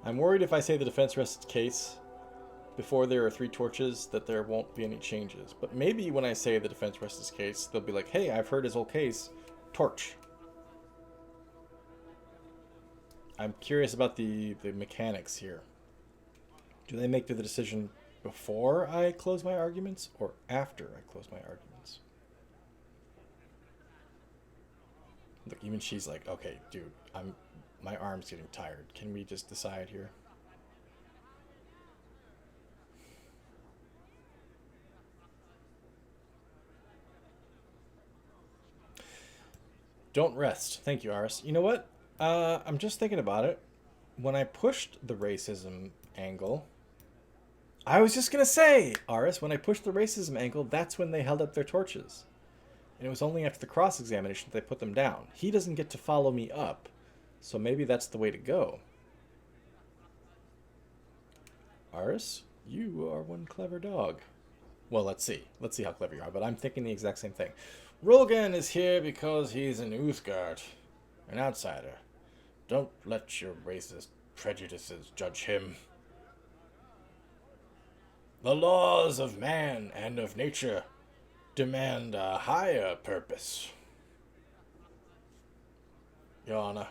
I'm worried if I say the defense rests its case before there are 3 torches that there won't be any changes. But maybe when I say the defense rests its case, they'll be like, hey, I've heard his whole case. Torch. I'm curious about the mechanics here. Do they make the decision before I close my arguments or after I close my arguments? Look, even she's like, okay, dude, my arm's getting tired. Can we just decide here? Don't rest. Thank you, Aris. You know what? I'm just thinking about it. When I pushed the racism angle, I was just going to say, Aris, when I pushed the racism angle, that's when they held up their torches. And it was only after the cross-examination that they put them down. He doesn't get to follow me up. So maybe that's the way to go. Aris, you are one clever dog. Well, let's see. Let's see how clever you are. But I'm thinking the exact same thing. Rolgan is here because he's an Uthgard, an outsider. Don't let your racist prejudices judge him. The laws of man and of nature demand a higher purpose. Your Honor.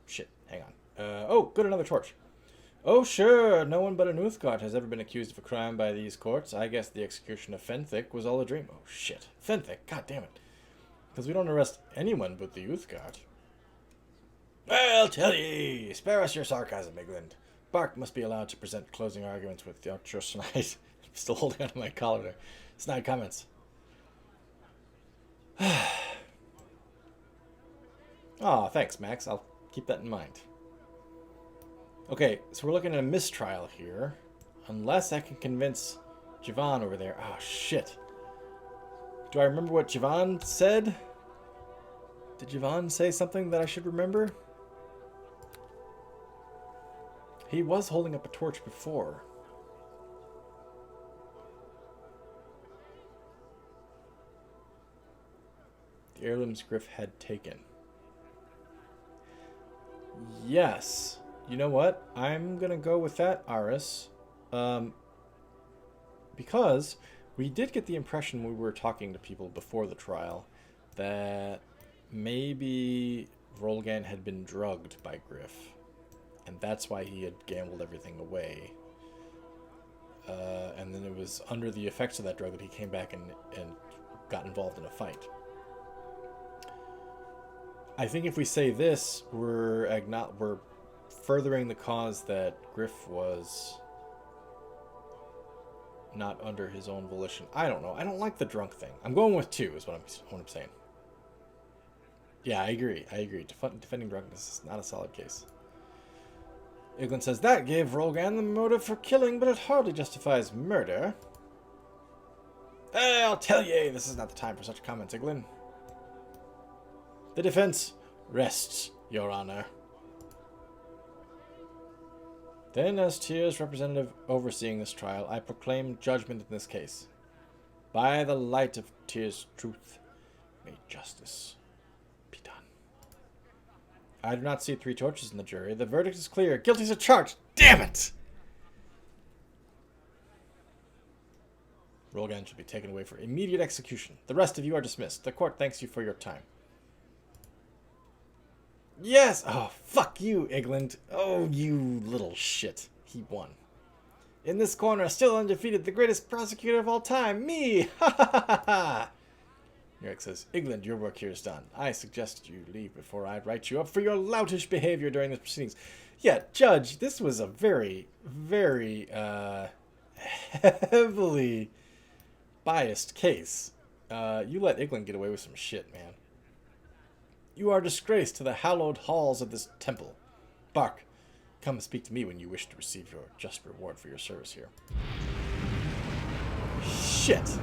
Shit. Hang on. Oh, good, another torch. Oh, sure. No one but an Uthgard has ever been accused of a crime by these courts. I guess the execution of Fenthic was all a dream. Oh, shit. Fenthic. God damn it. Because we don't arrest anyone but the Uthgard. Well, tell ye. Spare us your sarcasm, England. Bark must be allowed to present closing arguments with your snide. I'm still holding onto my collar there. Snide comments. Aw, thanks, Max. I'll keep that in mind. Okay, so we're looking at a mistrial here. Unless I can convince Javon over there. Oh, shit. Do I remember what Javon said? Did Javon say something that I should remember? He was holding up a torch before. The heirlooms Griff had taken. Yes. You know what? I'm going to go with that, Aris. Because we did get the impression when we were talking to people before the trial that maybe Rolgan had been drugged by Griff. And that's why he had gambled everything away. And then it was under the effects of that drug that he came back and got involved in a fight. I think if we say this, we're furthering the cause that Griff was not under his own volition. I don't know. I don't like the drunk thing. I'm going with 2 is what I'm saying. Yeah, I agree. Defending drunkenness is not a solid case. Iglin says, that gave Rolgan the motive for killing, but it hardly justifies murder. I'll tell ye, this is not the time for such comments, Iglin. The defense rests, Your Honor. Then, as Tyr's representative overseeing this trial, I proclaim judgment in this case. By the light of Tyr's truth, may justice be done. I do not see 3 torches in the jury. The verdict is clear. Guilty as charged. Damn it! Rolgan should be taken away for immediate execution. The rest of you are dismissed. The court thanks you for your time. Yes! Oh, fuck you, Igland. Oh, you little shit. He won. In this corner, still undefeated, the greatest prosecutor of all time, me! Ha ha ha ha! Eric says, Igland, your work here is done. I suggested you leave before I'd write you up for your loutish behavior during the proceedings. Yeah, Judge, this was a very, very, heavily biased case. You let Igland get away with some shit, man. You are disgrace to the hallowed halls of this temple. Bark, come speak to me when you wish to receive your just reward for your service here. Shit.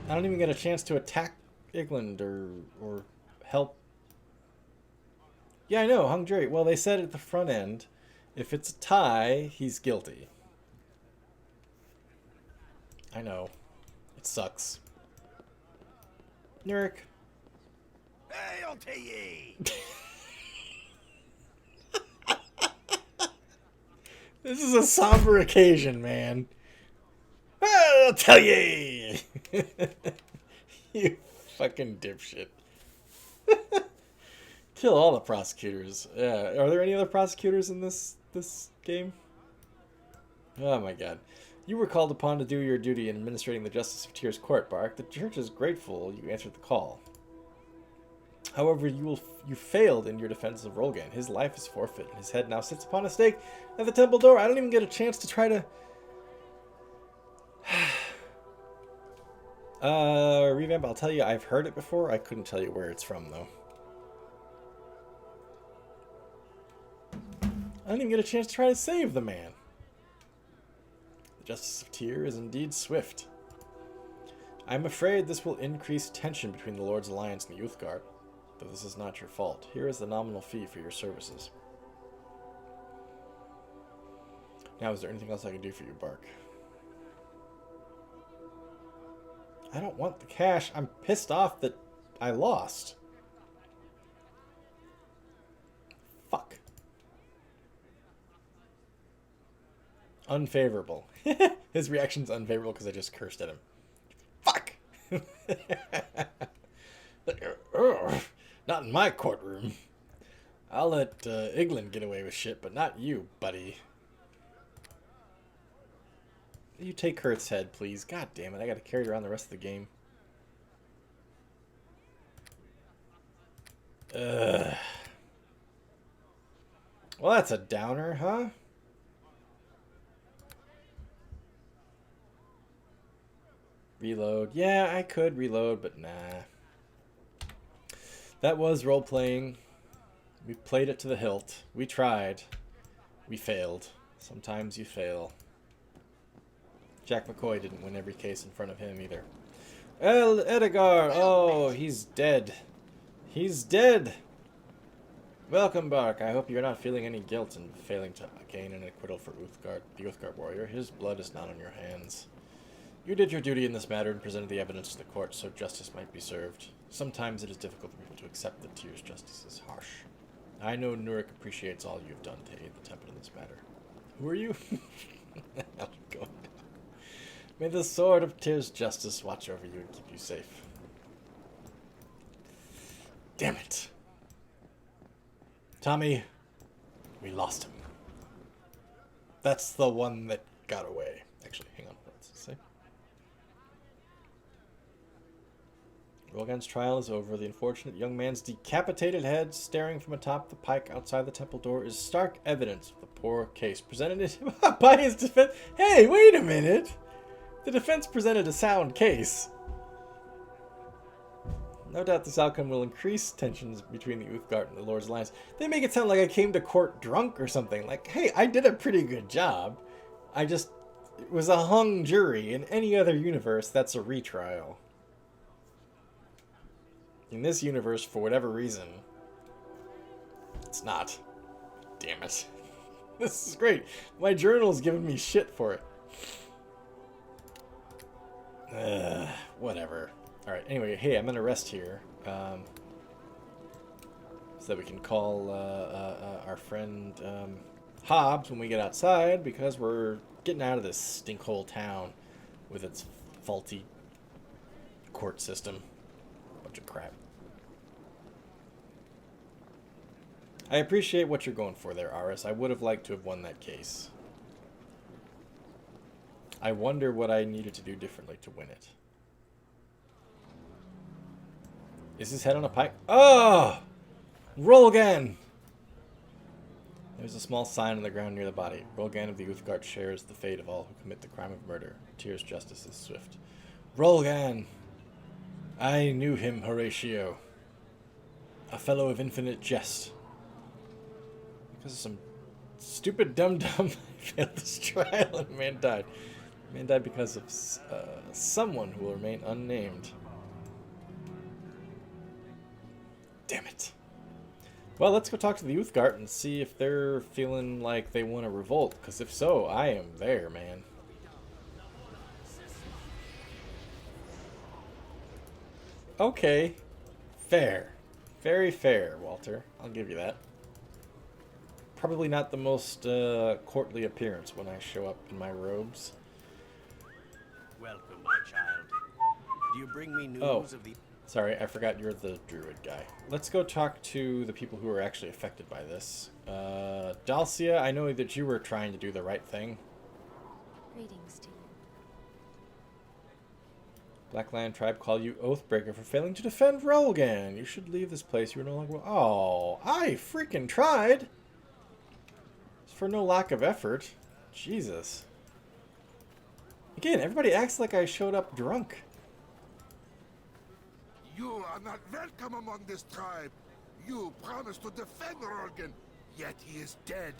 I don't even get a chance to attack Igland or help. Yeah, I know, hung jury. Well, they said at the front end, if it's a tie, he's guilty. I know. It sucks. Nurik. Hey, I'll tell ye. This is a somber occasion, man. I'll tell ye. You fucking dipshit. Kill all the prosecutors. Yeah. Are there any other prosecutors in this game? Oh my god. You were called upon to do your duty in administrating the justice of Tyr's court, Bark. The church is grateful you answered the call. However, you failed in your defense of Rolgan. His life is forfeit, and his head now sits upon a stake at the temple door. I don't even get a chance to try to... Revamp, I'll tell you, I've heard it before. I couldn't tell you where it's from, though. I didn't even get a chance to try to save the man. The justice of Tyr is indeed swift. I'm afraid this will increase tension between the Lord's Alliance and the Youth Guard. But this is not your fault. Here is the nominal fee for your services. Now, is there anything else I can do for you, Bark? I don't want the cash. I'm pissed off that I lost. Fuck. Unfavorable. His reaction's unfavorable because I just cursed at him. Fuck! Not in my courtroom. I'll let Igland get away with shit, but not you, buddy. You take Kurt's head, please. God damn it, I gotta carry it around the rest of the game. Ugh. Well, that's a downer, huh? Reload. Yeah, I could reload, but nah. That was role-playing. We played it to the hilt. We tried. We failed. Sometimes you fail. Jack McCoy didn't win every case in front of him either. El Edgar! Oh, he's dead. He's dead! Welcome, Bark. I hope you're not feeling any guilt in failing to gain an acquittal for Uthgard, the Uthgard warrior. His blood is not on your hands. You did your duty in this matter and presented the evidence to the court, so justice might be served. Sometimes it is difficult for people to accept that Tyr's justice is harsh. I know Nurik appreciates all you've done to aid the temple in this matter. Who are you? How's it going? May the sword of Tyr's justice watch over you and keep you safe. Damn it. Tommy, we lost him. That's the one that got away. Actually, hang on. What does it say? Rolgan's trial is over. The unfortunate young man's decapitated head staring from atop the pike outside the temple door is stark evidence of the poor case presented by his defense. Hey, wait a minute! The defense presented a sound case. No doubt this outcome will increase tensions between the Uthgard and the Lord's Alliance. They make it sound like I came to court drunk or something. Like, hey, I did a pretty good job. It was a hung jury. In any other universe, that's a retrial. In this universe, for whatever reason, it's not. Damn it. This is great. My journal's giving me shit for it. Whatever. Alright, anyway, hey, I'm gonna rest here. So that we can call our friend Hobbs when we get outside, because we're getting out of this stinkhole town with its faulty court system. Bunch of crap. I appreciate what you're going for there, Aris. I would have liked to have won that case. I wonder what I needed to do differently to win it. Is his head on a pike? Oh! Roll again! There's a small sign on the ground near the body. Rolgan of the Uthgard shares the fate of all who commit the crime of murder. Tyr's justice is swift. Rolgan! I knew him, Horatio. A fellow of infinite jest. Because of some stupid dum-dum, I failed this trial and a man died. A man died because of someone who will remain unnamed. Damn it. Well, let's go talk to the Uthgard and see if they're feeling like they want to revolt. Because if so, I am there, man. Okay. Fair. Very fair, Walter. I'll give you that. Probably not the most courtly appearance when I show up in my robes. Welcome, my child. Do you bring me news of the... Sorry, I forgot you're the druid guy. Let's go talk to the people who are actually affected by this. Dalcia, I know that you were trying to do the right thing. Greetings to you. Black Lion Tribe call you Oathbreaker for failing to defend Rolgan. You should leave this place. You are no longer... Oh, I freaking tried! It's for no lack of effort. Jesus. Again, everybody acts like I showed up drunk. You are not welcome among this tribe. You promised to defend Rolgan, yet he is dead.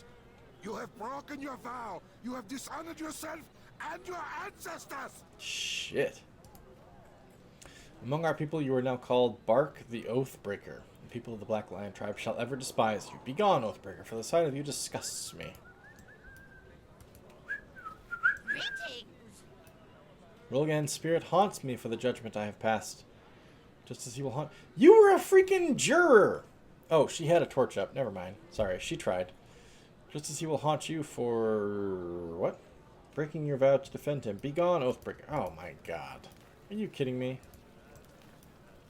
You have broken your vow. You have dishonored yourself and your ancestors. Shit. Among our people you are now called Bark the Oathbreaker. The people of the Black Lion Tribe shall ever despise you. Begone, Oathbreaker, for the sight of you disgusts me. Greetings. Rolgan's spirit haunts me for the judgment I have passed. Just as he will haunt... You were a freaking juror! Oh, she had a torch up. Never mind. Sorry, she tried. Just as he will haunt you for... What? Breaking your vow to defend him. Begone, Oathbreaker. Oh my god. Are you kidding me?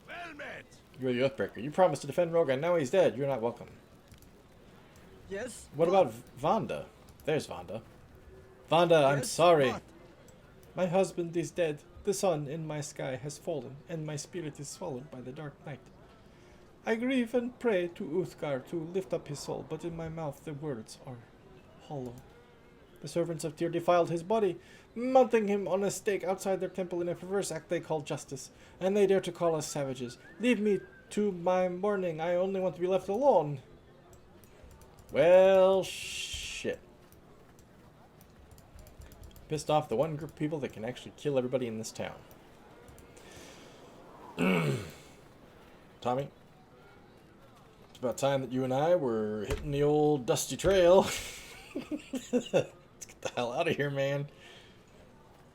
Well met. You're the Oathbreaker. You promised to defend Rolgan. Now he's dead. You're not welcome. Yes? What about Vonda? There's Vonda. Vonda, I'm sorry. What? My husband is dead. The sun in my sky has fallen, and my spirit is swallowed by the dark night. I grieve and pray to Uthgar to lift up his soul, but in my mouth the words are hollow. The servants of Tyr defiled his body, mounting him on a stake outside their temple in a perverse act they call justice, and they dare to call us savages. Leave me to my mourning. I only want to be left alone. Well, shit. Pissed off the one group of people that can actually kill everybody in this town. Tommy, it's about time that you and I were hitting the old dusty trail. Let's get the hell out of here, man.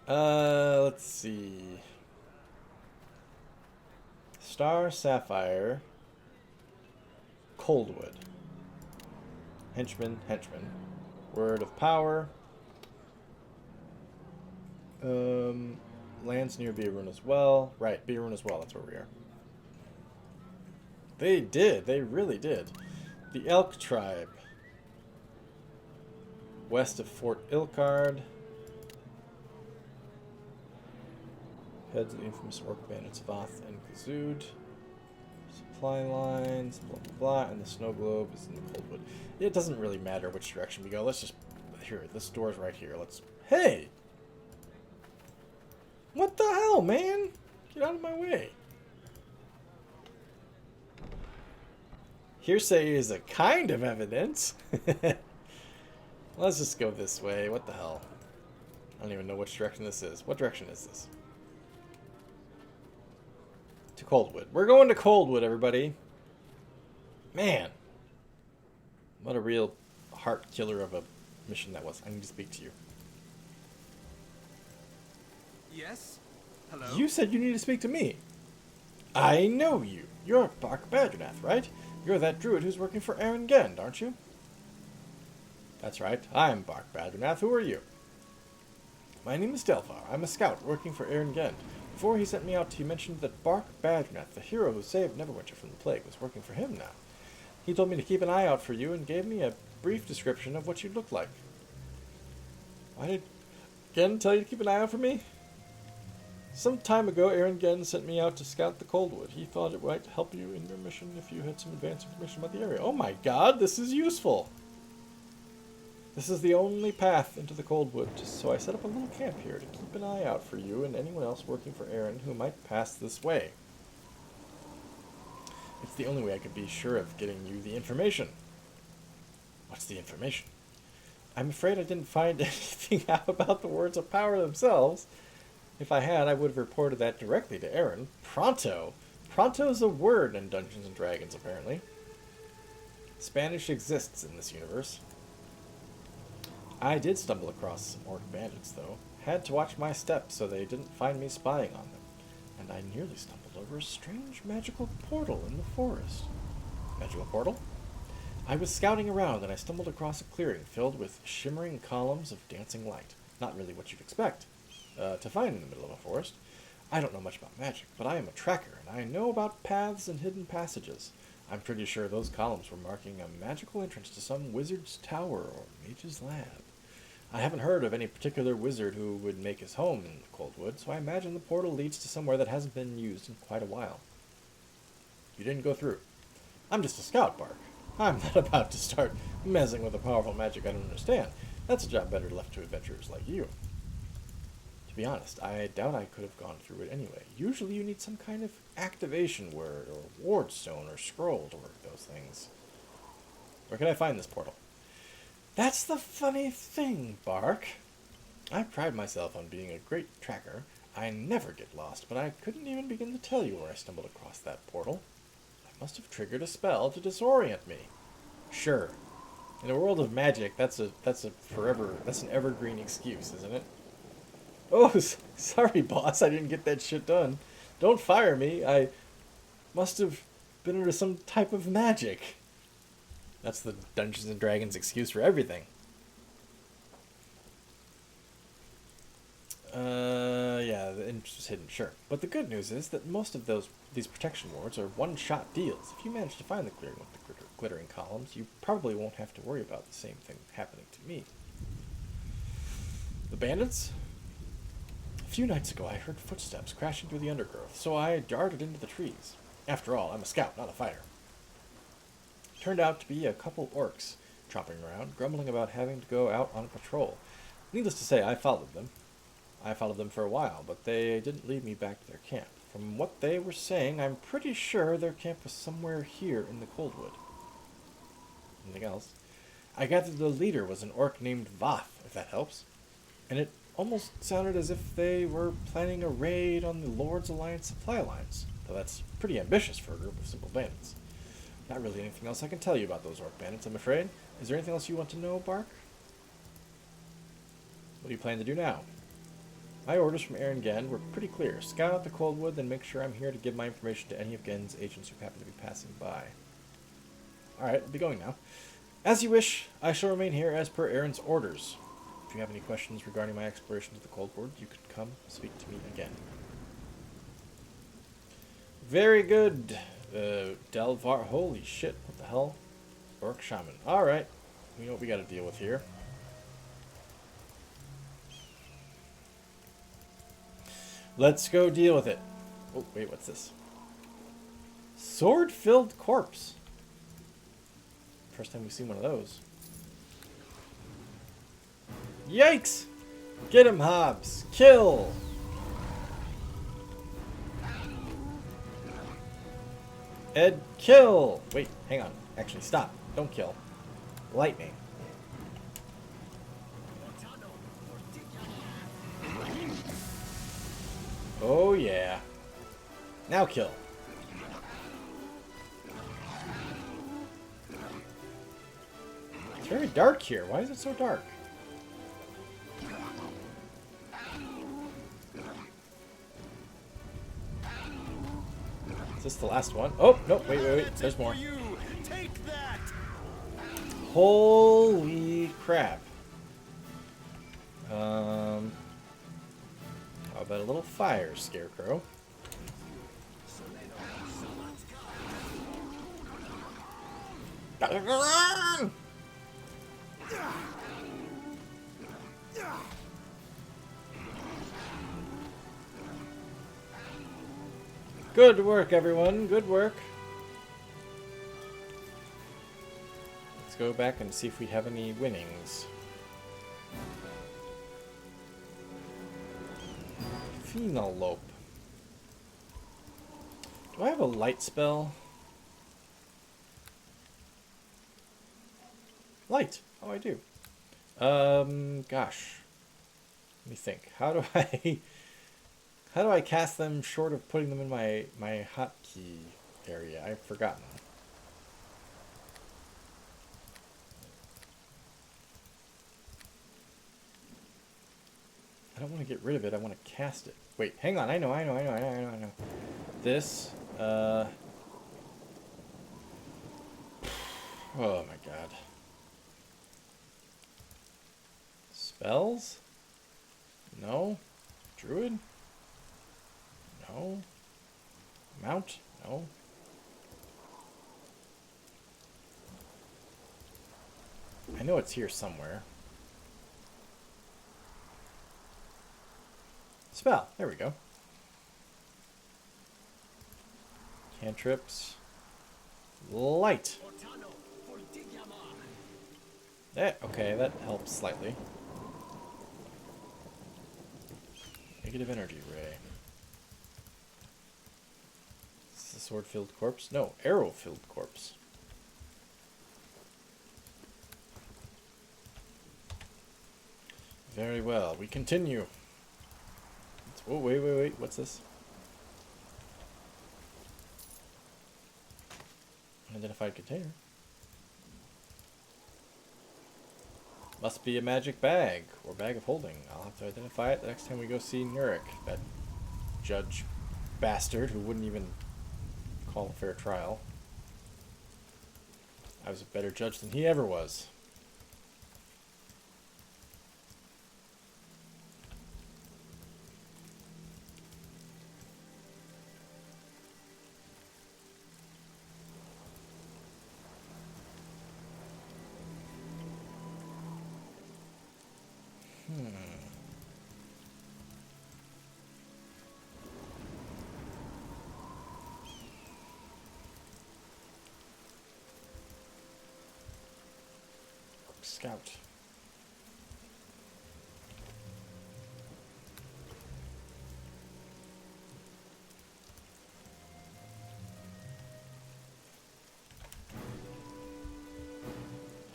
Let's see. Star Sapphire. Coldwood. Henchman. Word of Power. Lands near Beerun as well. Right, Beerun as well, that's where we are. They did, they really did. The Elk Tribe. West of Fort Ilkard. Heads of the infamous orc bandits Voth and Kazood. Supply lines, blah blah blah, and the snow globe is in the Coldwood. It doesn't really matter which direction we go. Let's just... Here, this door's right here. Let's... Hey! What the hell, man? Get out of my way. Hearsay is a kind of evidence. Let's just go this way. What the hell? I don't even know which direction this is. What direction is this? To Coldwood. We're going to Coldwood, everybody. Man. What a real heart killer of a mission that was. I need to speak to you. Yes? Hello? You said you need to speak to me. I know you. You're Bark Badgernath, right? You're that druid who's working for Aaron Gend, aren't you? That's right. I'm Bark Badgernath. Who are you? My name is Delvar. I'm a scout working for Aaron Gend. Before he sent me out, he mentioned that Bark Badgernath, the hero who saved Neverwinter from the plague, was working for him now. He told me to keep an eye out for you and gave me a brief description of what you looked like. Why did Gend tell you to keep an eye out for me? Some time ago, Aaron Gend sent me out to scout the Coldwood. He thought it might help you in your mission if you had some advanced information about the area. Oh my god, this is useful! This is the only path into the Coldwood, so I set up a little camp here to keep an eye out for you and anyone else working for Aaron who might pass this way. It's the only way I could be sure of getting you the information. What's the information? I'm afraid I didn't find anything out about the words of power themselves. If I had, I would have reported that directly to Aaron. Pronto! Pronto's a word in Dungeons & Dragons, apparently. Spanish exists in this universe. I did stumble across some orc bandits, though. Had to watch my steps so they didn't find me spying on them. And I nearly stumbled over a strange magical portal in the forest. Magical portal? I was scouting around and I stumbled across a clearing filled with shimmering columns of dancing light. Not really what you'd expect to find in the middle of a forest. I don't know much about magic, but I am a tracker, and I know about paths and hidden passages. I'm pretty sure those columns were marking a magical entrance to some wizard's tower or mage's lab. I haven't heard of any particular wizard who would make his home in Coldwood, so I imagine the portal leads to somewhere that hasn't been used in quite a while. You didn't go through. I'm just a scout, Bark. I'm not about to start messing with a powerful magic I don't understand. That's a job better left to adventurers like you. To be honest, I doubt I could have gone through it anyway. Usually you need some kind of activation word, or ward stone, or scroll to work those things. Where can I find this portal? That's the funny thing, Bark. I pride myself on being a great tracker. I never get lost, but I couldn't even begin to tell you where I stumbled across that portal. I must have triggered a spell to disorient me. Sure. In a world of magic, that's an evergreen excuse, isn't it? Oh, sorry, boss. I didn't get that shit done. Don't fire me. I must have been under some type of magic. That's the Dungeons & Dragons excuse for everything. Yeah, the interest is hidden, sure. But the good news is that most of these protection wards are one-shot deals. If you manage to find the clearing with the glittering columns, you probably won't have to worry about the same thing happening to me. The bandits? A few nights ago, I heard footsteps crashing through the undergrowth, so I darted into the trees. After all, I'm a scout, not a fighter. Turned out to be a couple orcs, tromping around, grumbling about having to go out on patrol. Needless to say, I followed them. I followed them for a while, but they didn't lead me back to their camp. From what they were saying, I'm pretty sure their camp was somewhere here in the Coldwood. Anything else? I gathered the leader was an orc named Voth, if that helps. And it almost sounded as if they were planning a raid on the Lord's Alliance supply lines. Though that's pretty ambitious for a group of simple bandits. Not really anything else I can tell you about those orc bandits, I'm afraid. Is there anything else you want to know, Bark? What do you plan to do now? My orders from Aaron Genn were pretty clear. Scout out the Coldwood, then make sure I'm here to give my information to any of Genn's agents who happen to be passing by. Alright, I'll be going now. As you wish, I shall remain here as per Aaron's orders. If you have any questions regarding my exploration of the Coldwood, you can come speak to me again. Very good. Delvar, holy shit, what the hell? Orc Shaman. Alright, we know what we gotta deal with here. Let's go deal with it. Oh, wait, what's this? Sword-filled corpse. First time we've seen one of those. Yikes! Get him, Hobbs! Kill! Ed, kill! Wait, hang on. Actually, stop. Don't kill. Lightning. Oh, yeah. Now kill. It's very dark here. Why is it so dark? Is this the last one? Oh, no, wait. There's more. Holy crap. How about a little fire, Scarecrow? Good work, everyone. Good work. Let's go back and see if we have any winnings. Phenolope. Do I have a light spell? Light. Oh, I do. Gosh. Let me think. How do I cast them short of putting them in my hotkey area? I've forgotten. I don't want to get rid of it. I want to cast it. Wait, hang on. I know. This, oh my god. Spells? No. Druid? No. Mount? No. I know it's here somewhere. Spell. There we go. Cantrips. Light. Okay, that helps slightly. Negative energy ray. Is this a sword-filled corpse? No, arrow-filled corpse. Very well. We continue. Oh, wait. What's this? Unidentified container. Must be a magic bag, or bag of holding. I'll have to identify it the next time we go see Nurik, that judge bastard who wouldn't even call a fair trial. I was a better judge than he ever was. Scout.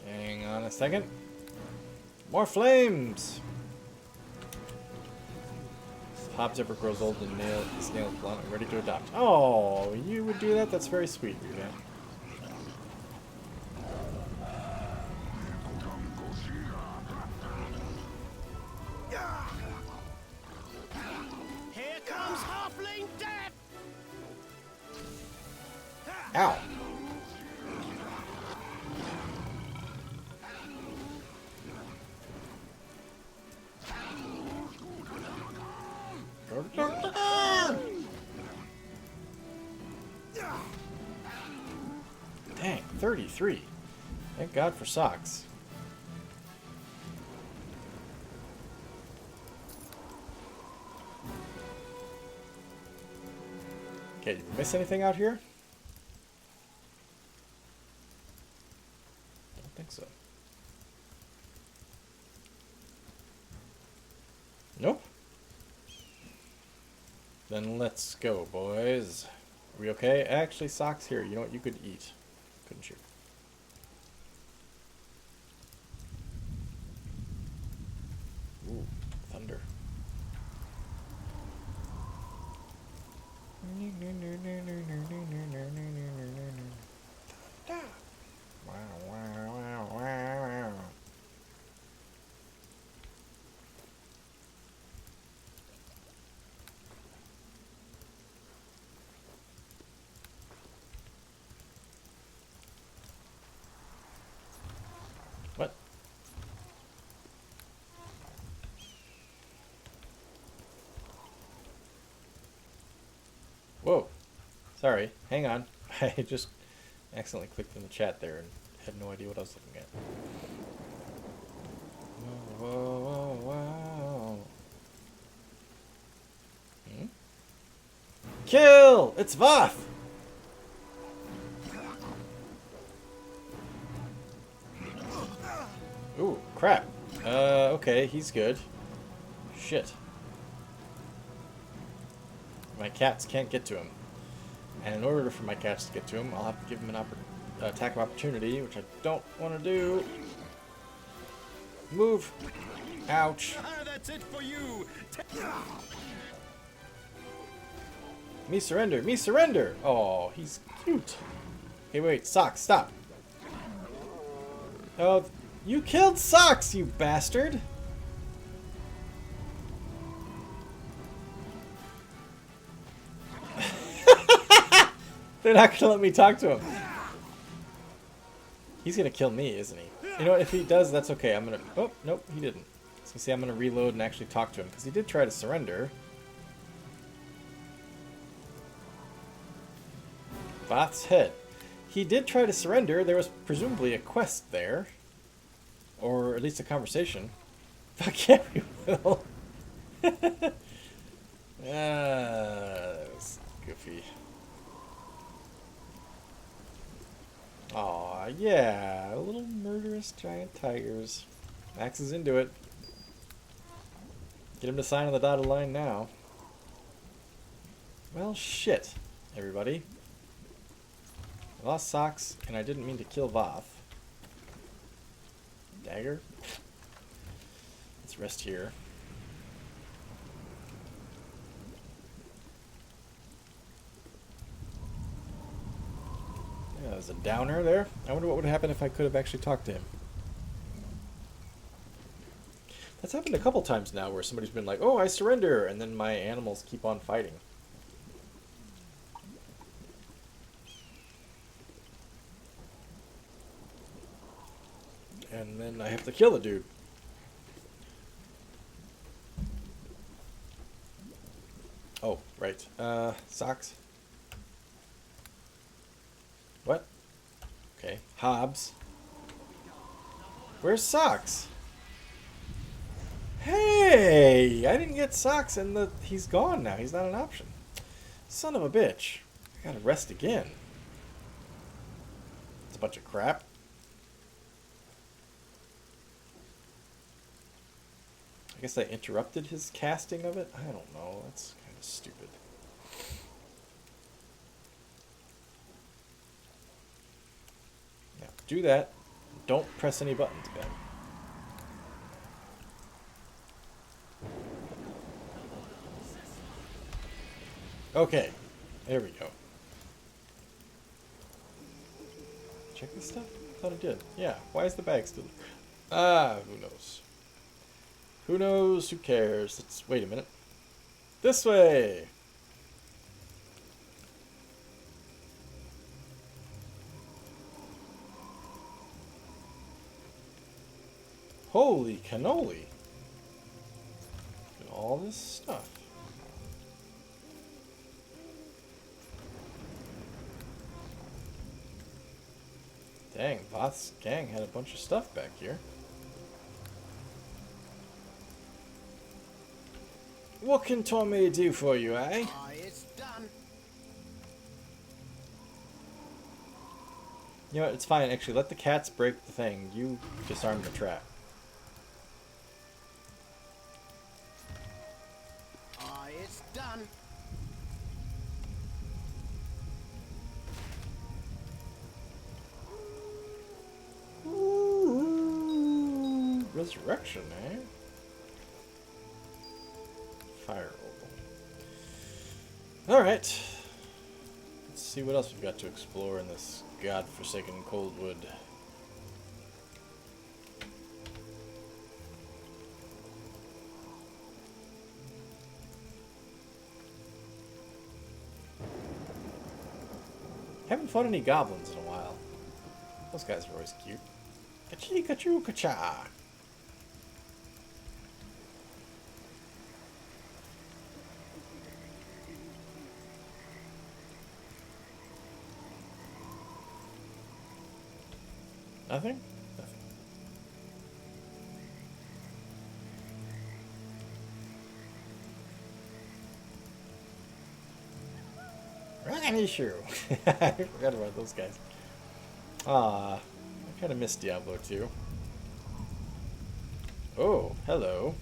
Hang on a second. More flames! If Hobbs ever grows old and his nails blunt, I'm ready to adopt. Oh, you would do that? That's very sweet. Yeah. Here comes Halfling Death! Ow. Dang, 33. Thank God for socks. Okay, did we miss anything out here? Don't think so. Nope. Then let's go, boys. Are we okay? Actually, socks here. You know what? You could eat, couldn't you? Ooh, thunder. Wow, wow, wow, wow. What? Whoa. Sorry. Hang on. I just accidentally clicked in the chat there and had no idea what I was looking at. Whoa, whoa, whoa, whoa. Hmm? Kill! It's Voth! Ooh, crap. Okay, he's good. Shit. My cats can't get to him. And in order for my cats to get to him, I'll have to give him an attack of opportunity, which I don't want to do. Move. Ouch. That's it for you! Me surrender. Me surrender. Oh, he's cute. Hey, wait. Socks, stop. Oh, you killed Socks, you bastard. They're not gonna let me talk to him. He's gonna kill me, isn't he? You know what? If he does, that's okay. I'm gonna... Oh, nope, he didn't. So see, I'm gonna reload and actually talk to him, because he did try to surrender. Voth's head. He did try to surrender. There was presumably a quest there. Or at least a conversation. Fuck yeah, we will. That was goofy. Aw, yeah. Little murderous giant tigers. Max is into it. Get him to sign on the dotted line now. Well, shit, everybody. I lost Socks, and I didn't mean to kill Voth. Dagger. Let's rest here. Yeah, there's a downer there. I wonder what would happen if I could have actually talked to him. That's happened a couple times now where somebody's been like, oh, I surrender, and then my animals keep on fighting. And then I have to kill the dude. Oh, right. Socks. What? Okay. Hobbs. Where's Socks? Hey! I didn't get Socks and he's gone now. He's not an option. Son of a bitch. I gotta rest again. It's a bunch of crap. I guess I interrupted his casting of it? I don't know. That's kind of stupid. Now, do that. Don't press any buttons, Ben. Okay, there we go. Check this stuff? I thought it did. Yeah, why is the bag still... Ah, who knows? Who knows? Who cares? Let's... Wait a minute. This way! Holy cannoli! Look at all this stuff. Dang, Voth's gang had a bunch of stuff back here. What can Tommy do for you, eh? Ah, it's done. You know what, it's fine, actually. Let the cats break the thing. You disarm the trap. Ah, it's done. Ooh, resurrection, eh? Fire opal. Alright. Let's see what else we've got to explore in this godforsaken Coldwood. Haven't fought any goblins in a while. Those guys are always cute. Kachi kachu kacha. Nothing? Nothing. Right issue. I forgot about those guys. Ah, I kind of missed Diablo 2. Oh, hello.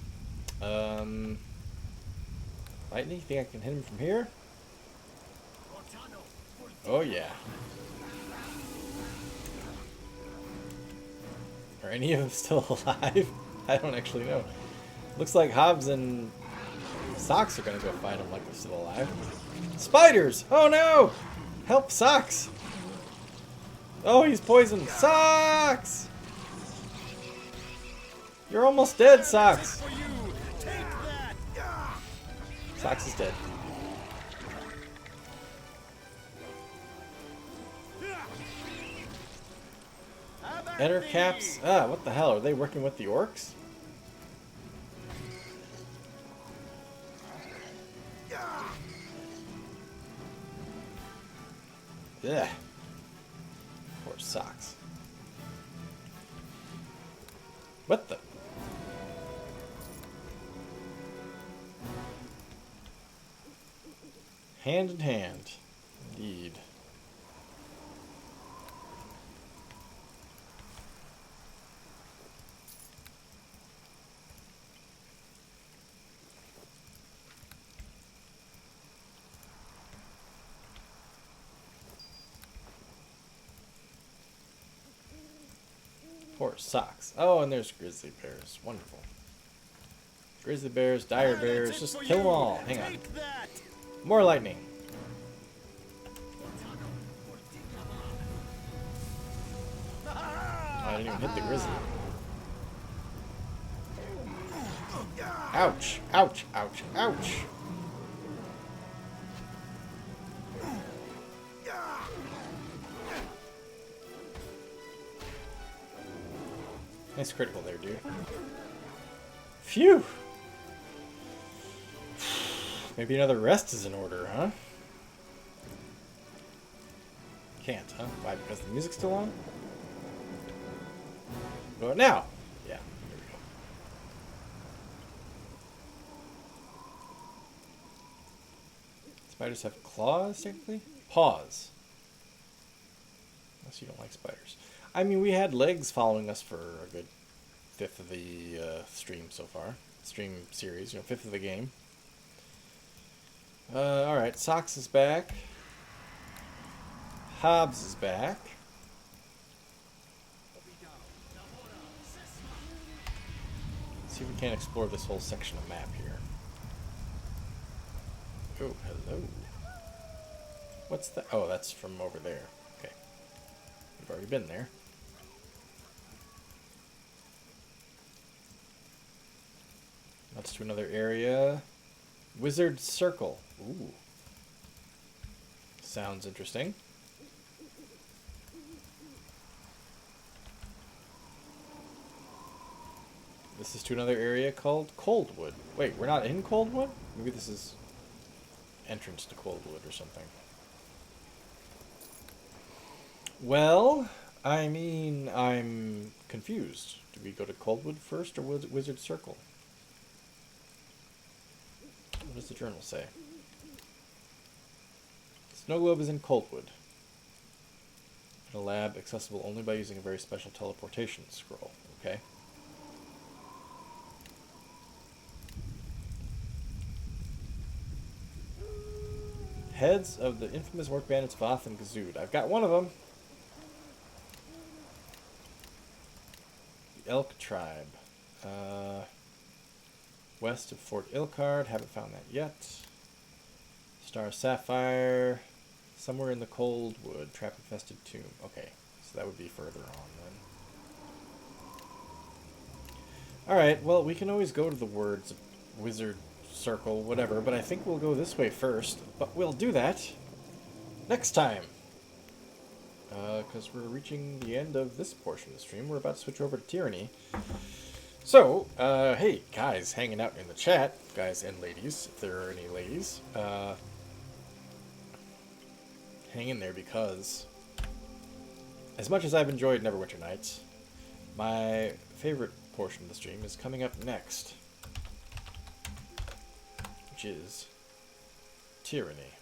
Lightning, think I can hit him from here? Oh yeah. Are any of them still alive? I don't actually know. Looks like Hobbs and Socks are gonna go fight him like they're still alive. Spiders! Oh no! Help Socks! Oh, he's poisoned. Socks! You're almost dead, Socks! For you. Take that. Socks is dead. How about Enter me? caps. Ah, what the hell? Are they working with the orcs? Yeah. Poor Socks. What the? Hand in hand. Indeed. Poor Socks. Oh, and there's grizzly bears. Wonderful. Grizzly bears, dire Ah, bears, that's it just for kill them you. all. Hang on. Take that. More lightning. Oh, I didn't even hit the grizzly. Ouch! Ouch! Ouch! Ouch! Nice critical there, dude. Phew! Maybe another rest is in order, huh? Can't, huh? Why? Because the music's still on? Go now! Yeah, here we go. Spiders have claws, technically? Paws. Unless you don't like spiders. I mean, we had legs following us for a good fifth of the stream so far. Stream series, you know, fifth of the game. Alright, Socks is back. Hobbs is back. Let's see if we can't explore this whole section of map here. Oh, hello. What's that? Oh, that's from over there. Okay. We've already been there. That's to another area. Wizard Circle. Ooh. Sounds interesting. This is to another area called Coldwood. Wait, we're not in Coldwood? Maybe this is entrance to Coldwood or something. Well, I mean, I'm confused. Do we go to Coldwood first or Wizard Circle? What does the journal say? Snow Globe is in Coldwood. In a lab accessible only by using a very special teleportation scroll. Okay. Heads of the infamous orc bandits Voth and Gazood. I've got one of them. The Elk Tribe. West of Fort Ilkard. Haven't found that yet. Star Sapphire. Somewhere in the Coldwood. Trap-infested tomb. Okay. So that would be further on then. Alright, well, we can always go to the words Wizard Circle, whatever, but I think we'll go this way first. But we'll do that next time. Because we're reaching the end of this portion of the stream. We're about to switch over to Tyranny. So, hey, guys hanging out in the chat, guys and ladies, if there are any ladies, hang in there because as much as I've enjoyed Neverwinter Nights, my favorite portion of the stream is coming up next, which is Tyranny.